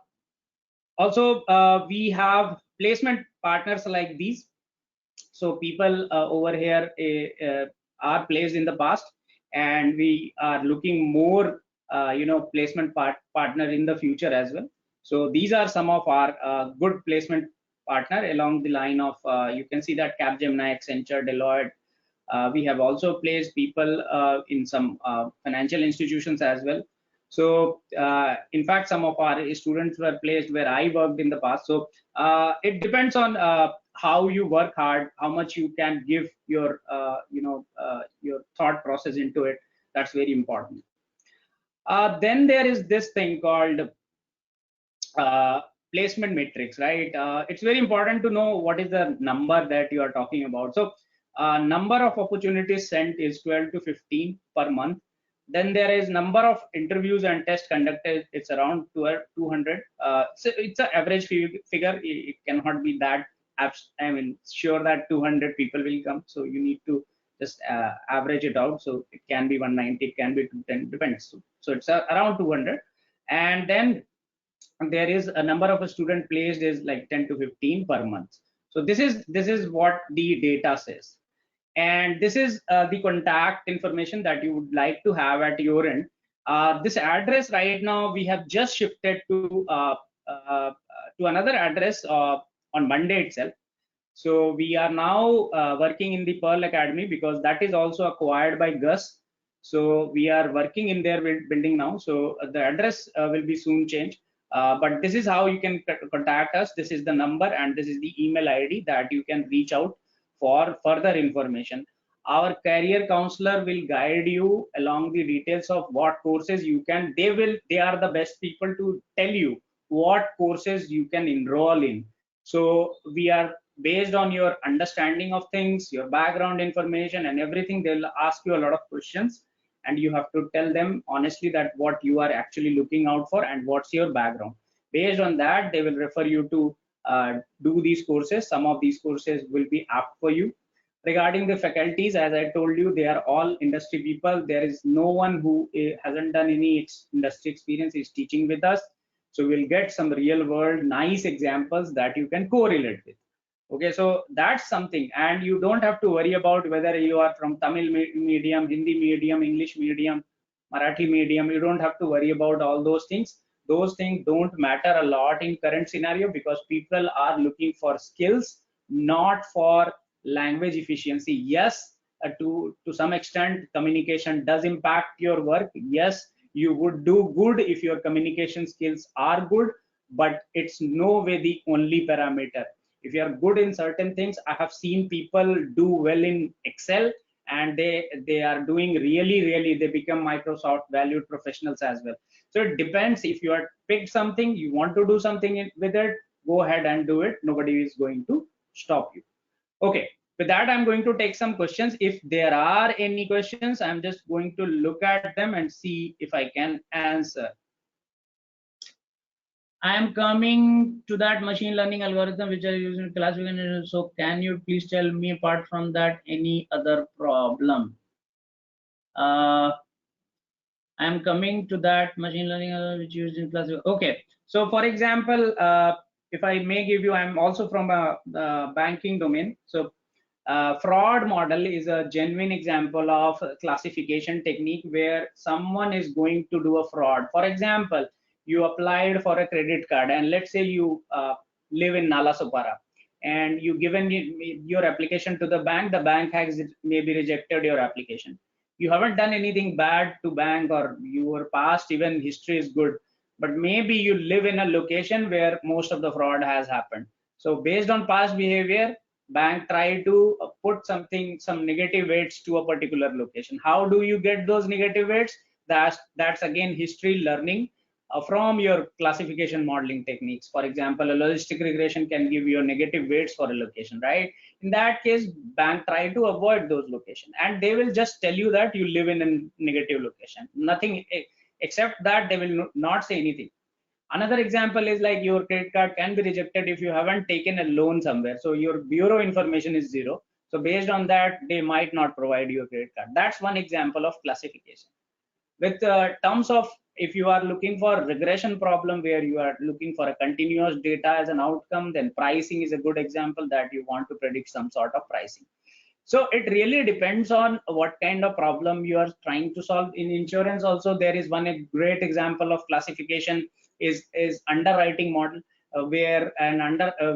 Also we have placement partners like these. So people over here are placed in the past, and we are looking more placement partner in the future as well. So these are some of our good placement partner along the line of you can see that Capgemini, Accenture, Deloitte. We have also placed people in some financial institutions as well. So in fact, some of our students were placed where I worked in the past. So it depends on how you work hard, how much you can give your thought process into it. That's very important. Then there is this thing called uh, placement matrix, right? It's very important to know what is the number that you are talking about. So number of opportunities sent is 12 to 15 per month. Then there is number of interviews and tests conducted. It's around 200. So it's an average figure. It cannot be that. I mean, sure that 200 people will come. So you need to just average it out. So it can be 190, it can be 210, depends. So it's around 200. And then there is a number of a student placed is like 10 to 15 per month. So this is what the data says, and this is the contact information that you would like to have at your end. This address right now we have just shifted to another address on Monday itself. So we are now working in the Pearl Academy, because that is also acquired by Gus. So we are working in their building now. So the address will be soon changed. But this is how you can contact us. This is the number, and this is the email ID that you can reach out for further information. Our career counselor will guide you along the details of what courses you can. They are the best people to tell you what courses you can enroll in. So we are based on your understanding of things, your background information and everything. They'll ask you a lot of questions, and you have to tell them honestly that what you are actually looking out for and what's your background. Based on that, they will refer you to do these courses. Some of these courses will be apt for you. Regarding the faculties, as I told you, they are all industry people. There is no one who hasn't done any industry experience is teaching with us. So we'll get some real world nice examples that you can correlate with. Okay, so that's something, and you don't have to worry about whether you are from Tamil medium, Hindi medium, English medium, Marathi medium. You don't have to worry about all those things. Those things don't matter a lot in current scenario, because people are looking for skills, not for language efficiency. Yes, to some extent communication does impact your work. Yes, you would do good if your communication skills are good, but it's no way the only parameter. If you are good in certain things, I have seen people do well in Excel and they are doing really, they become Microsoft valued professionals as well. So it depends. If you are picked something, you want to do something with it, go ahead and do it. Nobody is going to stop you. Okay, with that, I'm going to take some questions. If there are any questions, I'm just going to look at them and see if I can answer. I am coming to that machine learning algorithm which are used in classification. So can you please tell me, apart from that, any other problem? I am coming to that machine learning which used in classification. Okay, so for example, if I may give you, I'm also from a banking domain. So fraud model is a genuine example of a classification technique where someone is going to do a fraud. For example, you applied for a credit card, and let's say you live in Nalasopara, and you given your application to the bank. The bank has maybe rejected your application. You haven't done anything bad to bank, or your past even history is good, but maybe you live in a location where most of the fraud has happened. So based on past behavior, bank try to put some negative weights to a particular location. How do you get those negative weights? That's again history learning from your classification modeling techniques. For example, a logistic regression can give you a negative weights for a location, right? In that case, bank try to avoid those locations, and they will just tell you that you live in a negative location. Nothing except that, they will not say anything. Another example is like your credit card can be rejected if you haven't taken a loan somewhere. So your bureau information is zero. So based on that, they might not provide you a credit card. That's one example of classification. With terms of, if you are looking for regression problem where you are looking for a continuous data as an outcome, then pricing is a good example that you want to predict some sort of pricing. So it really depends on what kind of problem you are trying to solve. In insurance also, there is one great example of classification is underwriting model, where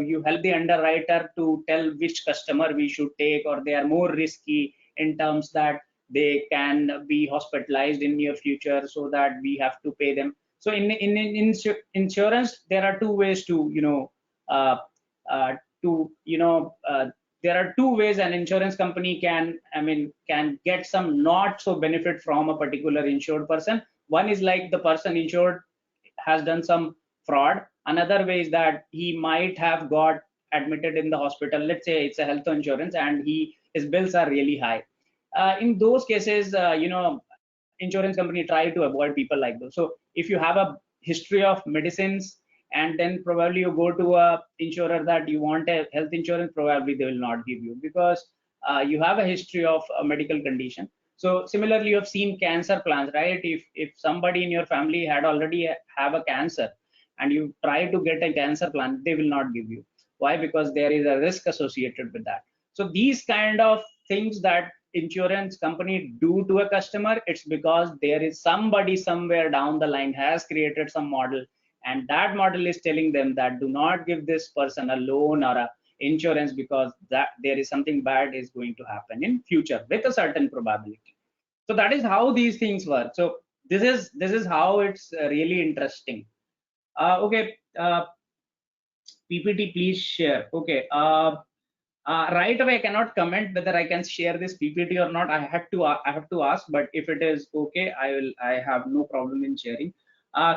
you help the underwriter to tell which customer we should take, or they are more risky in terms that they can be hospitalized in near future, so that we have to pay them. So in insurance, there are two ways to uh, to there are two ways an insurance company can get some not so benefit from a particular insured person. One is like the person insured has done some fraud. Another way is that he might have got admitted in the hospital. Let's say it's a health insurance, and his bills are really high. In those cases, insurance company try to avoid people like those. So if you have a history of medicines, and then probably you go to a insurer that you want a health insurance, probably they will not give you, because you have a history of a medical condition. So similarly, you have seen cancer plans, right? If somebody in your family had already have a cancer, and you try to get a cancer plan, they will not give you. Why? Because there is a risk associated with that. So these kind of things that insurance company do to a customer, it's because there is somebody somewhere down the line has created some model, and that model is telling them that do not give this person a loan or a insurance, because that there is something bad is going to happen in future with a certain probability. So that is how these things work. So this is how it's really interesting. Okay, PPT please share. Okay, right away I cannot comment whether I can share this PPT or not. I have to ask, but if it is okay, I have no problem in sharing.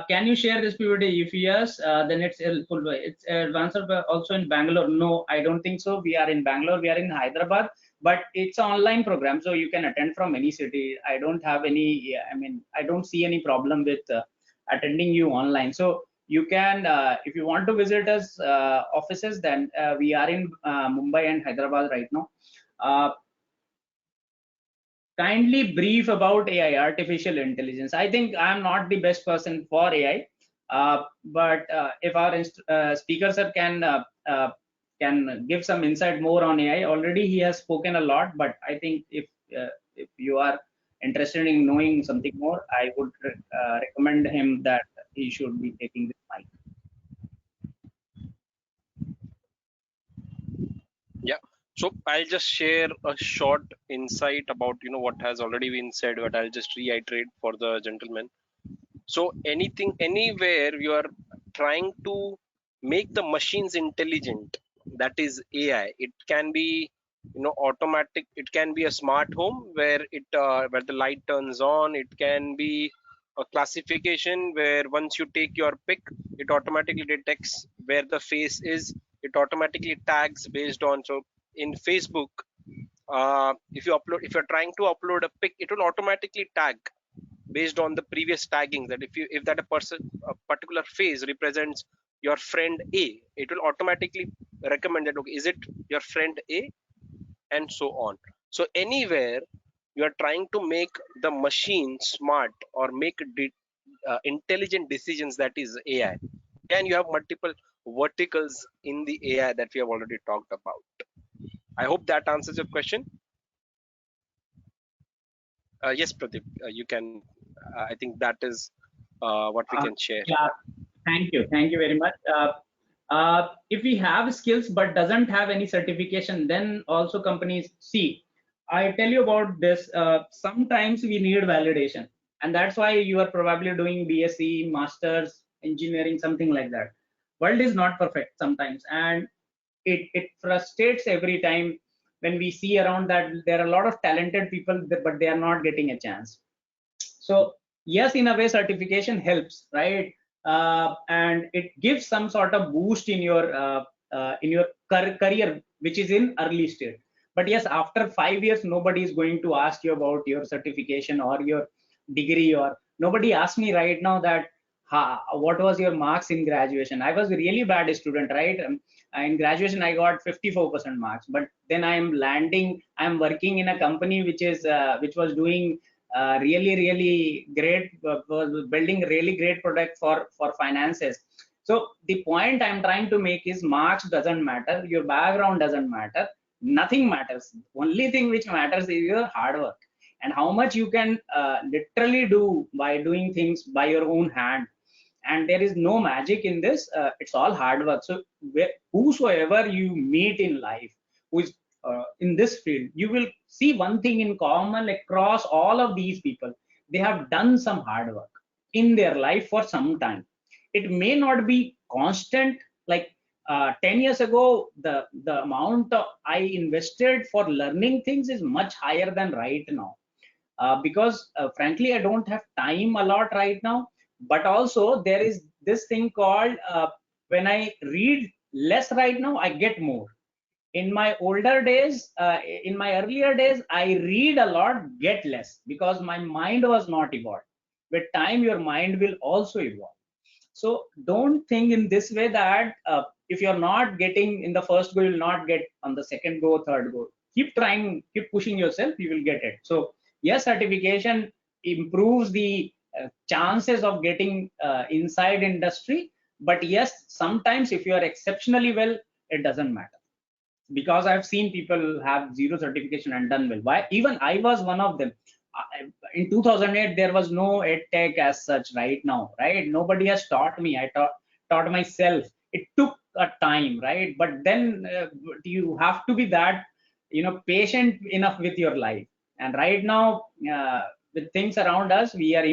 Can you share this PPT? If yes, then it's helpful. It's Advancer also in Bangalore. No, I don't think so. We are in Bangalore. We are in Hyderabad, but it's an online program, so you can attend from any city. I don't have any. I don't see any problem with attending you online. So you can, if you want to visit us offices, then we are in Mumbai and Hyderabad right now. uh, Kindly brief about AI, artificial intelligence. I think I'm not the best person for AI, but if our speaker sir can give some insight more on AI. Already he has spoken a lot, but I think if you are interested in knowing something more, I would recommend him that he should be taking this mic. Yeah. So I'll just share a short insight about what has already been said, but I'll just reiterate for the gentleman. So anything, anywhere you are trying to make the machines intelligent, that is AI. It can be automatic. It can be a smart home where where the light turns on. It can be a classification where once you take your pic, it automatically detects where the face is. It automatically tags based on. So in Facebook, if you're trying to upload a pic, it will automatically tag based on the previous tagging, that if that a particular face represents your friend A, it will automatically recommend that, okay, is it your friend A, and so on. So anywhere you are trying to make the machine smart or make intelligent decisions, that is AI. And you have multiple verticals in the AI that we have already talked about. I hope that answers your question. Yes, Pradeep, you can. I think that is what we Uh, can share. yeah, thank you very much. If we have skills but doesn't have any certification, then also companies see. I tell you about this. Sometimes we need validation, and that's why you are probably doing BSc, Masters, engineering, something like that. World is not perfect sometimes, and it frustrates every time when we see around that there are a lot of talented people, but they are not getting a chance. So yes, in a way certification helps, right? And it gives some sort of boost in your career, which is in early stage. But yes, after 5 years nobody is going to ask you about your certification or your degree, or nobody asks me right now that what was your marks in graduation. I was a really bad student, right? In graduation I got 54% marks, but then I'm working in a company which was doing really great, was building really great product for finances. So the point I'm trying to make is marks doesn't matter, your background doesn't matter, nothing matters. Only thing which matters is your hard work, and how much you can literally do by doing things by your own hand. And there is no magic in this. It's all hard work. So whosoever you meet in life who is in this field, you will see one thing in common across all of these people. They have done some hard work in their life for some time. It may not be constant, like 10 years ago the amount I invested for learning things is much higher than right now, because frankly I don't have time a lot right now. But also there is this thing called, when I read less right now I get more. In my older days, in my earlier days, I read a lot, get less, because my mind was not evolved. With time your mind will also evolve. So don't think in this way that if you're not getting in the first go, you'll not get on the second go, third go. Keep trying, keep pushing yourself, you will get it. So yes, certification improves the chances of getting inside industry. But yes, sometimes if you are exceptionally well, it doesn't matter, because I've seen people have zero certification and done well. Why? Even I was one of them. In 2008, there was no ed tech as such. Right now, right? Nobody has taught me. I taught myself. It took a time, right? But then you have to be that, patient enough with your life. And right now, with things around us, we are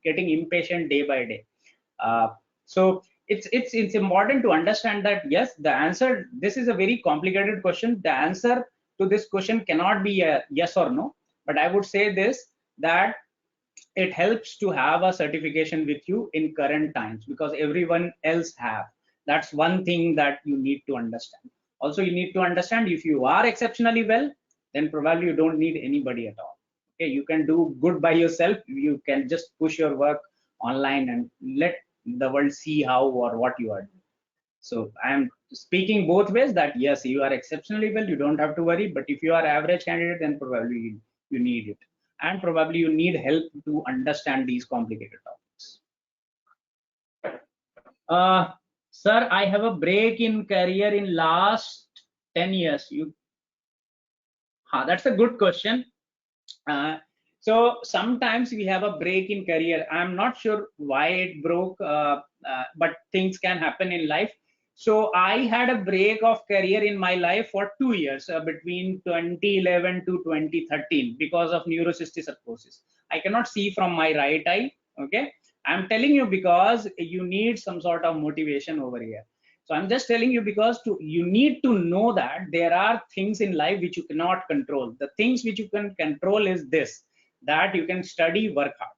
getting impatient day by day. So it's important to understand that yes, the answer, this is a very complicated question. The answer to this question cannot be a yes or no, but I would say this, that it helps to have a certification with you in current times, because everyone else have. That's one thing that you need to understand. Also you need to understand, if you are exceptionally well, then probably you don't need anybody at all. Okay, you can do good by yourself. You can just push your work online and let the world see how or what you are doing. So I am speaking both ways, that yes, you are exceptionally well, you don't have to worry. But if you are average candidate, then probably you need it. And probably you need help to understand these complicated topics. Uh, Sir, I have a break in career in last 10 years. That's a good question. Uh, so sometimes we have a break in career. I'm not sure why it broke, but things can happen in life. So I had a break of career in my life for 2 years, between 2011 to 2013, because of neurocystic cirrhosis. I cannot see from my right eye. Okay, I'm telling you because you need some sort of motivation over here. So I'm just telling you because you need to know that there are things in life which you cannot control. The things which you can control is this, that you can study, work hard.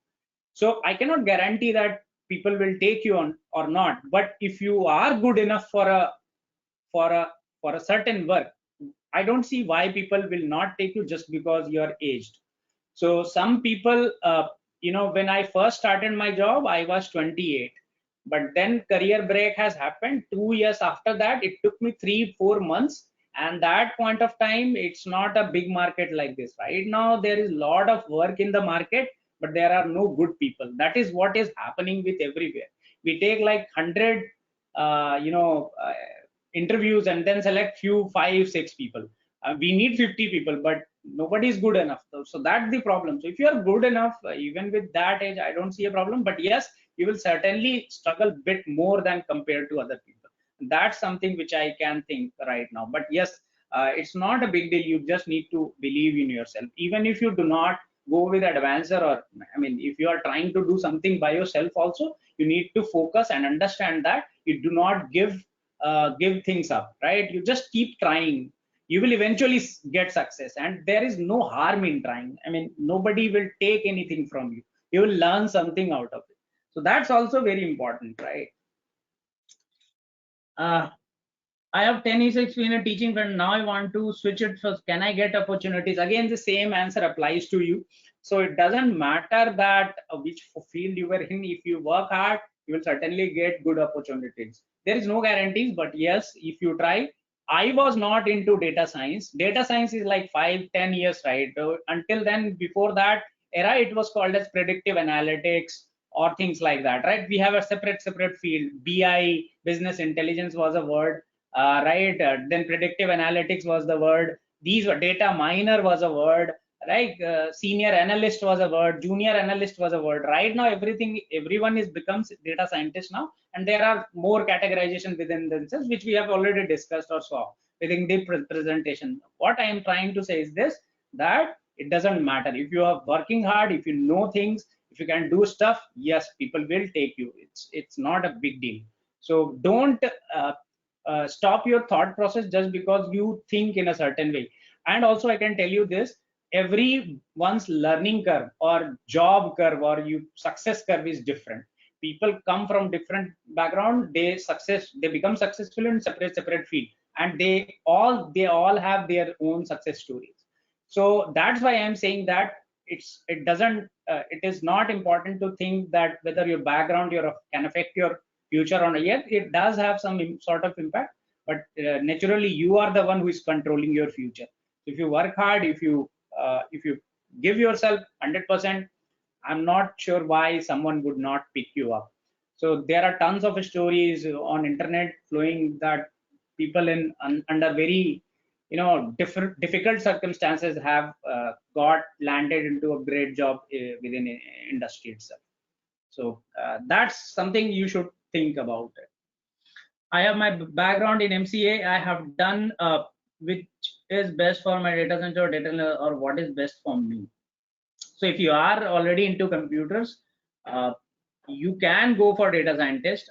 So I cannot guarantee that people will take you on or not, but if you are good enough for a for a certain work, I don't see why people will not take you just because you are aged. So some people, when I first started my job, I was 28, but then career break has happened 2 years after that. It took me 3 4 months, and that point of time, it's not a big market like this right now. There is a lot of work in the market, but there are no good people. That is what is happening with everywhere. We take like 100 interviews and then select few 5 6 people. We need 50 people, but nobody is good enough. So that's the problem. So if you are good enough, even with that age, I don't see a problem. But yes, you will certainly struggle a bit more than compared to other people. That's something which I can think right now. But yes, it's not a big deal. You just need to believe in yourself. Even if you do not go with Advancer, or I mean, if you are trying to do something by yourself also, you need to focus and understand that you do not give things up, right? You just keep trying. You will eventually get success, and there is no harm in trying. I mean, nobody will take anything from you. You will learn something out of it. So that's also very important, right? uh, I have 10 years experience in teaching, but now I want to switch it first. Can I get opportunities? Again, the same answer applies to you. So it doesn't matter that which field you were in. If you work hard, you will certainly get good opportunities. There is no guarantees, but yes, if you try. I was not into data science. Data science is like 5 10 years, right? Until then, before that era, it was called as predictive analytics or things like that, right? We have a separate field. BI, business intelligence, was a word, right? Then predictive analytics was the word. These were data miner was a word, right? Senior analyst was a word. Junior analyst was a word. Right now, everyone is becomes data scientist now, and there are more categorization within themselves, which we have already discussed or saw within the presentation. What I am trying to say is this: that it doesn't matter if you are working hard, if you know things, if you can do stuff. Yes, people will take you. It's not a big deal. So don't stop your thought process just because you think in a certain way. And also I can tell you this: everyone's learning curve or job curve or you success curve is different. People come from different background, they become successful in separate field, and they all have their own success stories. So that's why I'm saying that it is not important to think that whether your background can affect your future or not. Yet it does have some sort of impact, but naturally you are the one who is controlling your future. If you work hard, if you give yourself 100%, I'm not sure why someone would not pick you up. So there are tons of stories on internet flowing that people under very different difficult circumstances have got landed into a great job within industry itself. So that's something you should think about. I have my background in MCA. I have done which is best for my data center or or what is best for me. So if you are already into computers, uh, you can go for data scientist.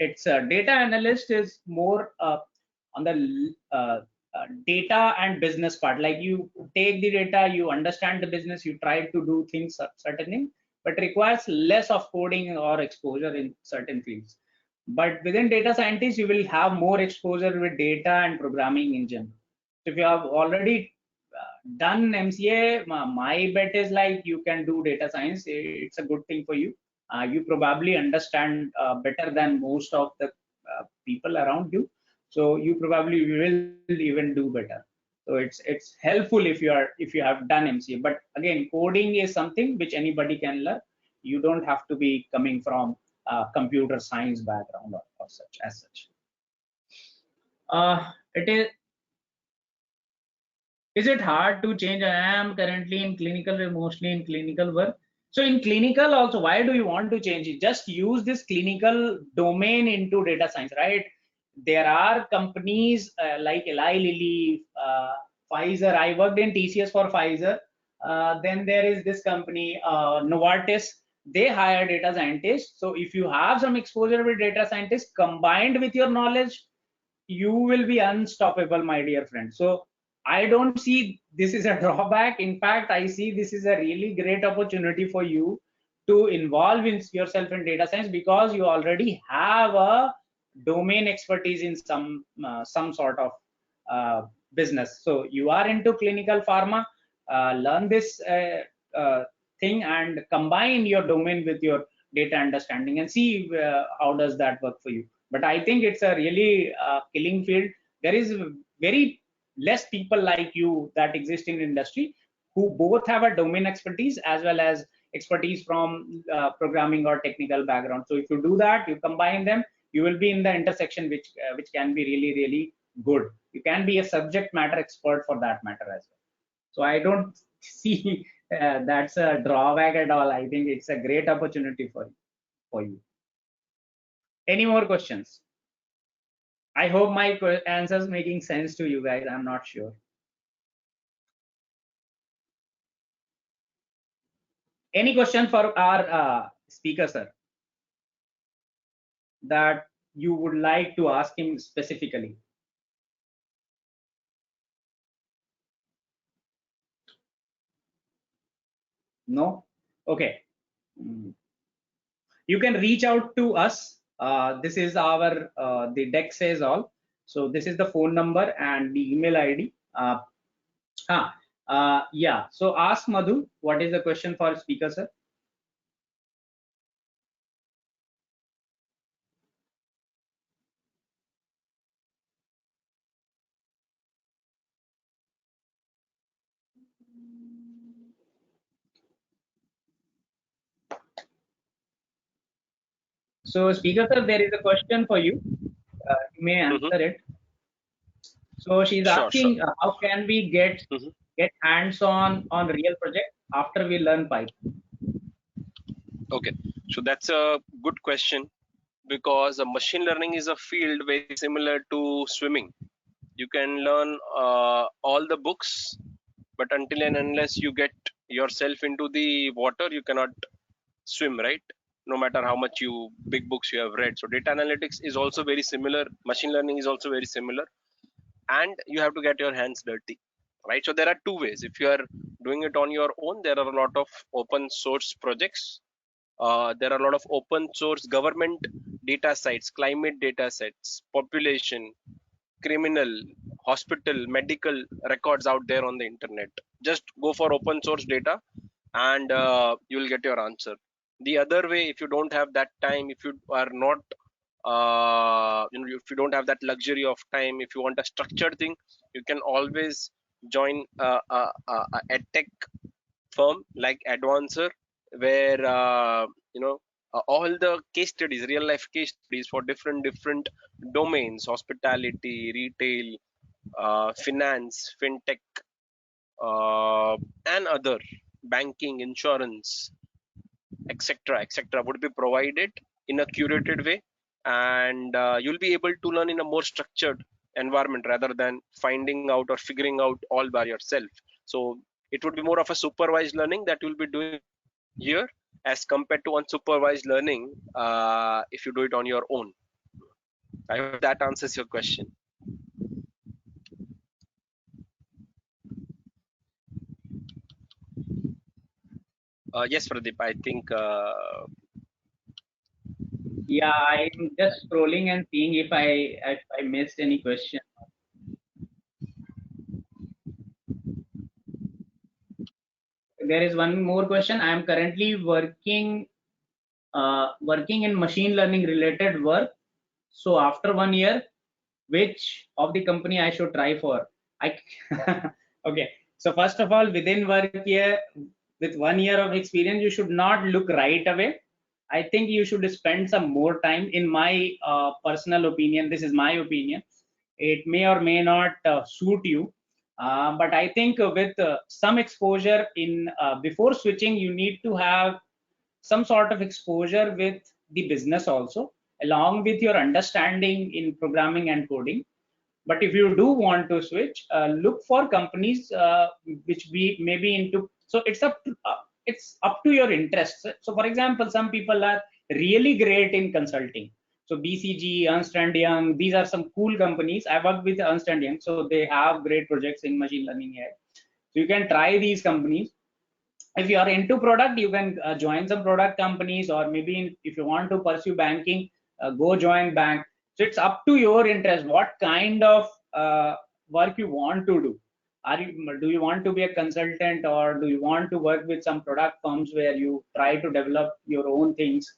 It's a data analyst is more on the data and business part. Like you take the data, you understand the business, you try to do things certainly, but requires less of coding or exposure in certain fields. But within data scientists, you will have more exposure with data and programming in general. So if you have already done MCA, my bet is like you can do data science. It's a good thing for you. You probably understand better than most of the people around you. So you probably will even do better. So it's helpful if you have done MCA. But again, coding is something which anybody can learn. You don't have to be coming from computer science background or such as such. It is it hard to change? I am currently in clinical, mostly in clinical work. So in clinical also, why do you want to change it? Just use this clinical domain into data science, right? There are companies like Eli Lilly, Pfizer. I worked in TCS for Pfizer. Then there is this company, Novartis. they hire data scientists. So if you have some exposure with data scientists combined with your knowledge, you will be unstoppable, my dear friend. So I don't see this is a drawback. In fact, I see this is a really great opportunity for you to involve in yourself in data science, because you already have a domain expertise in some sort of business. So you are into clinical pharma, learn this uh, thing and combine your domain with your data understanding and see how does that work for you. But I think it's a really killing field. There is very less people like you that exist in industry who both have a domain expertise as well as expertise from programming or technical background. So if you do that, you combine them, you will be in the intersection which can be really really good. You can be a subject matter expert for that matter as well. So I don't see that's a drawback at all. I think it's a great opportunity for you. Any more questions? I hope my answers making sense to you guys. I'm not sure. Any question for our speaker, sir, that you would like to ask him specifically? No? Okay. You can reach out to us. This is our, the deck says all. So this is the phone number and the email ID. Yeah. So ask Madhu, what is the question for speaker, sir? So speaker, sir, there is a question for you. You may Mm-hmm. answer it. So she's Sure, sure. asking, how can we get Mm-hmm. hands-on real project after we learn Python? Okay, so that's a good question, because machine learning is a field very similar to swimming. You can learn all the books, but until and unless you get yourself into the water, you cannot swim, right? No matter how much you big books you have read. So data analytics is also very similar. Machine learning is also very similar, and you have to get your hands dirty, right? So there are two ways. If you are doing it on your own, there are a lot of open source projects. There are a lot of open source government data sets, climate data sets, population, criminal, hospital, medical records out there on the internet. Just go for open source data, and you will get your answer. The other way, if you don't have that time, if you are not if you don't have that luxury of time, if you want a structured thing, you can always join a edtech firm like Edvancer, where all the case studies, real life case studies for different domains, hospitality, retail, finance, fintech, uh, and other banking, insurance, etc., would be provided in a curated way, and you'll be able to learn in a more structured environment rather than finding out or figuring out all by yourself. So it would be more of a supervised learning that you'll be doing here, as compared to unsupervised learning if you do it on your own. I hope that answers your question. Yes, Pradeep, I think Yeah, I'm just scrolling and seeing if I missed any question. There is one more question. I am currently working in machine learning related work. So after 1 year, which of the company I should try for? I okay. So first of all, within work year, with 1 year of experience, you should not look right away. I think you should spend some more time. In my personal opinion, this is my opinion. It may or may not suit you, but I think with some exposure in before switching, you need to have some sort of exposure with the business also, along with your understanding in programming and coding. But if you do want to switch, look for companies which we may be into. So it's up. it's up to your interests. So for example, some people are really great in consulting. So BCG, Ernst and Young, these are some cool companies. I work with Ernst and Young, so they have great projects in machine learning AI. So you can try these companies. If you are into product, you can join some product companies, or maybe if you want to pursue banking, go join bank. So it's up to your interest what kind of work you want to do. Do you want to be a consultant, or do you want to work with some product firms where you try to develop your own things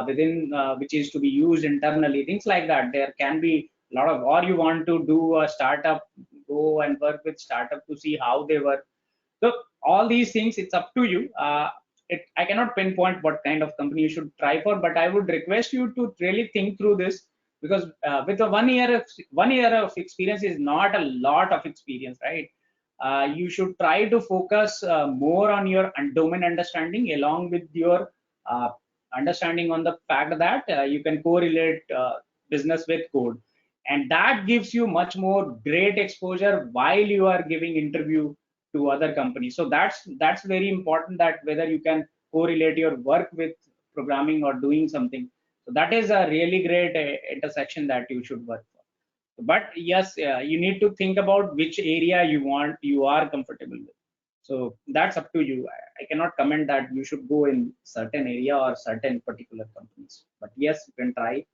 within which is to be used internally, things like that. There can be a lot of, or you want to do a startup, go and work with startup to see how they work. So all these things, it's up to you. I cannot pinpoint what kind of company you should try for, but I would request you to really think through this, because with a 1 year of experience is not a lot of experience, right? You should try to focus more on your domain understanding, along with your uh, understanding on the fact that you can correlate business with code, and that gives you much more great exposure while you are giving interview to other companies. So that's very important, that whether you can correlate your work with programming or doing something. So that is a really great intersection that you should work for. But yes, you need to think about which area you are comfortable with. So that's up to you. I cannot comment that you should go in certain area or certain particular companies. But yes, you can try.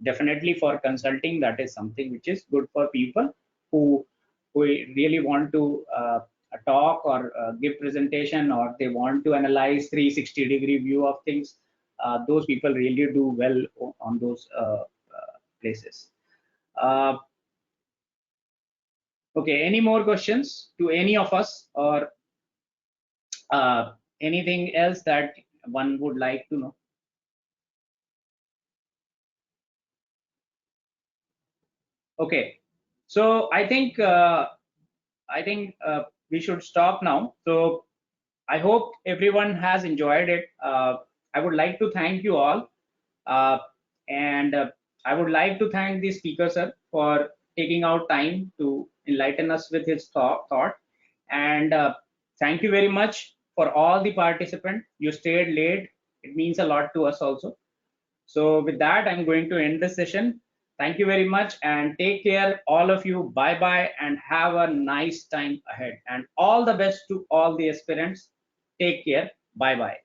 Definitely for consulting, that is something which is good for people who really want to talk or give presentation, or they want to analyze 360-degree view of things. Those people really do well on those places. Uh, okay, any more questions to any of us, or anything else that one would like to know? Okay, so I think we should stop now. So I hope everyone has enjoyed it. I would like to thank you all, uh, and I would like to thank the speaker sir for taking out time to enlighten us with his thought. And thank you very much for all the participants. You stayed late. It means a lot to us also. So with that, I'm going to end the session. Thank you very much, and take care, all of you. Bye bye, and have a nice time ahead. And all the best to all the aspirants. Take care. Bye bye.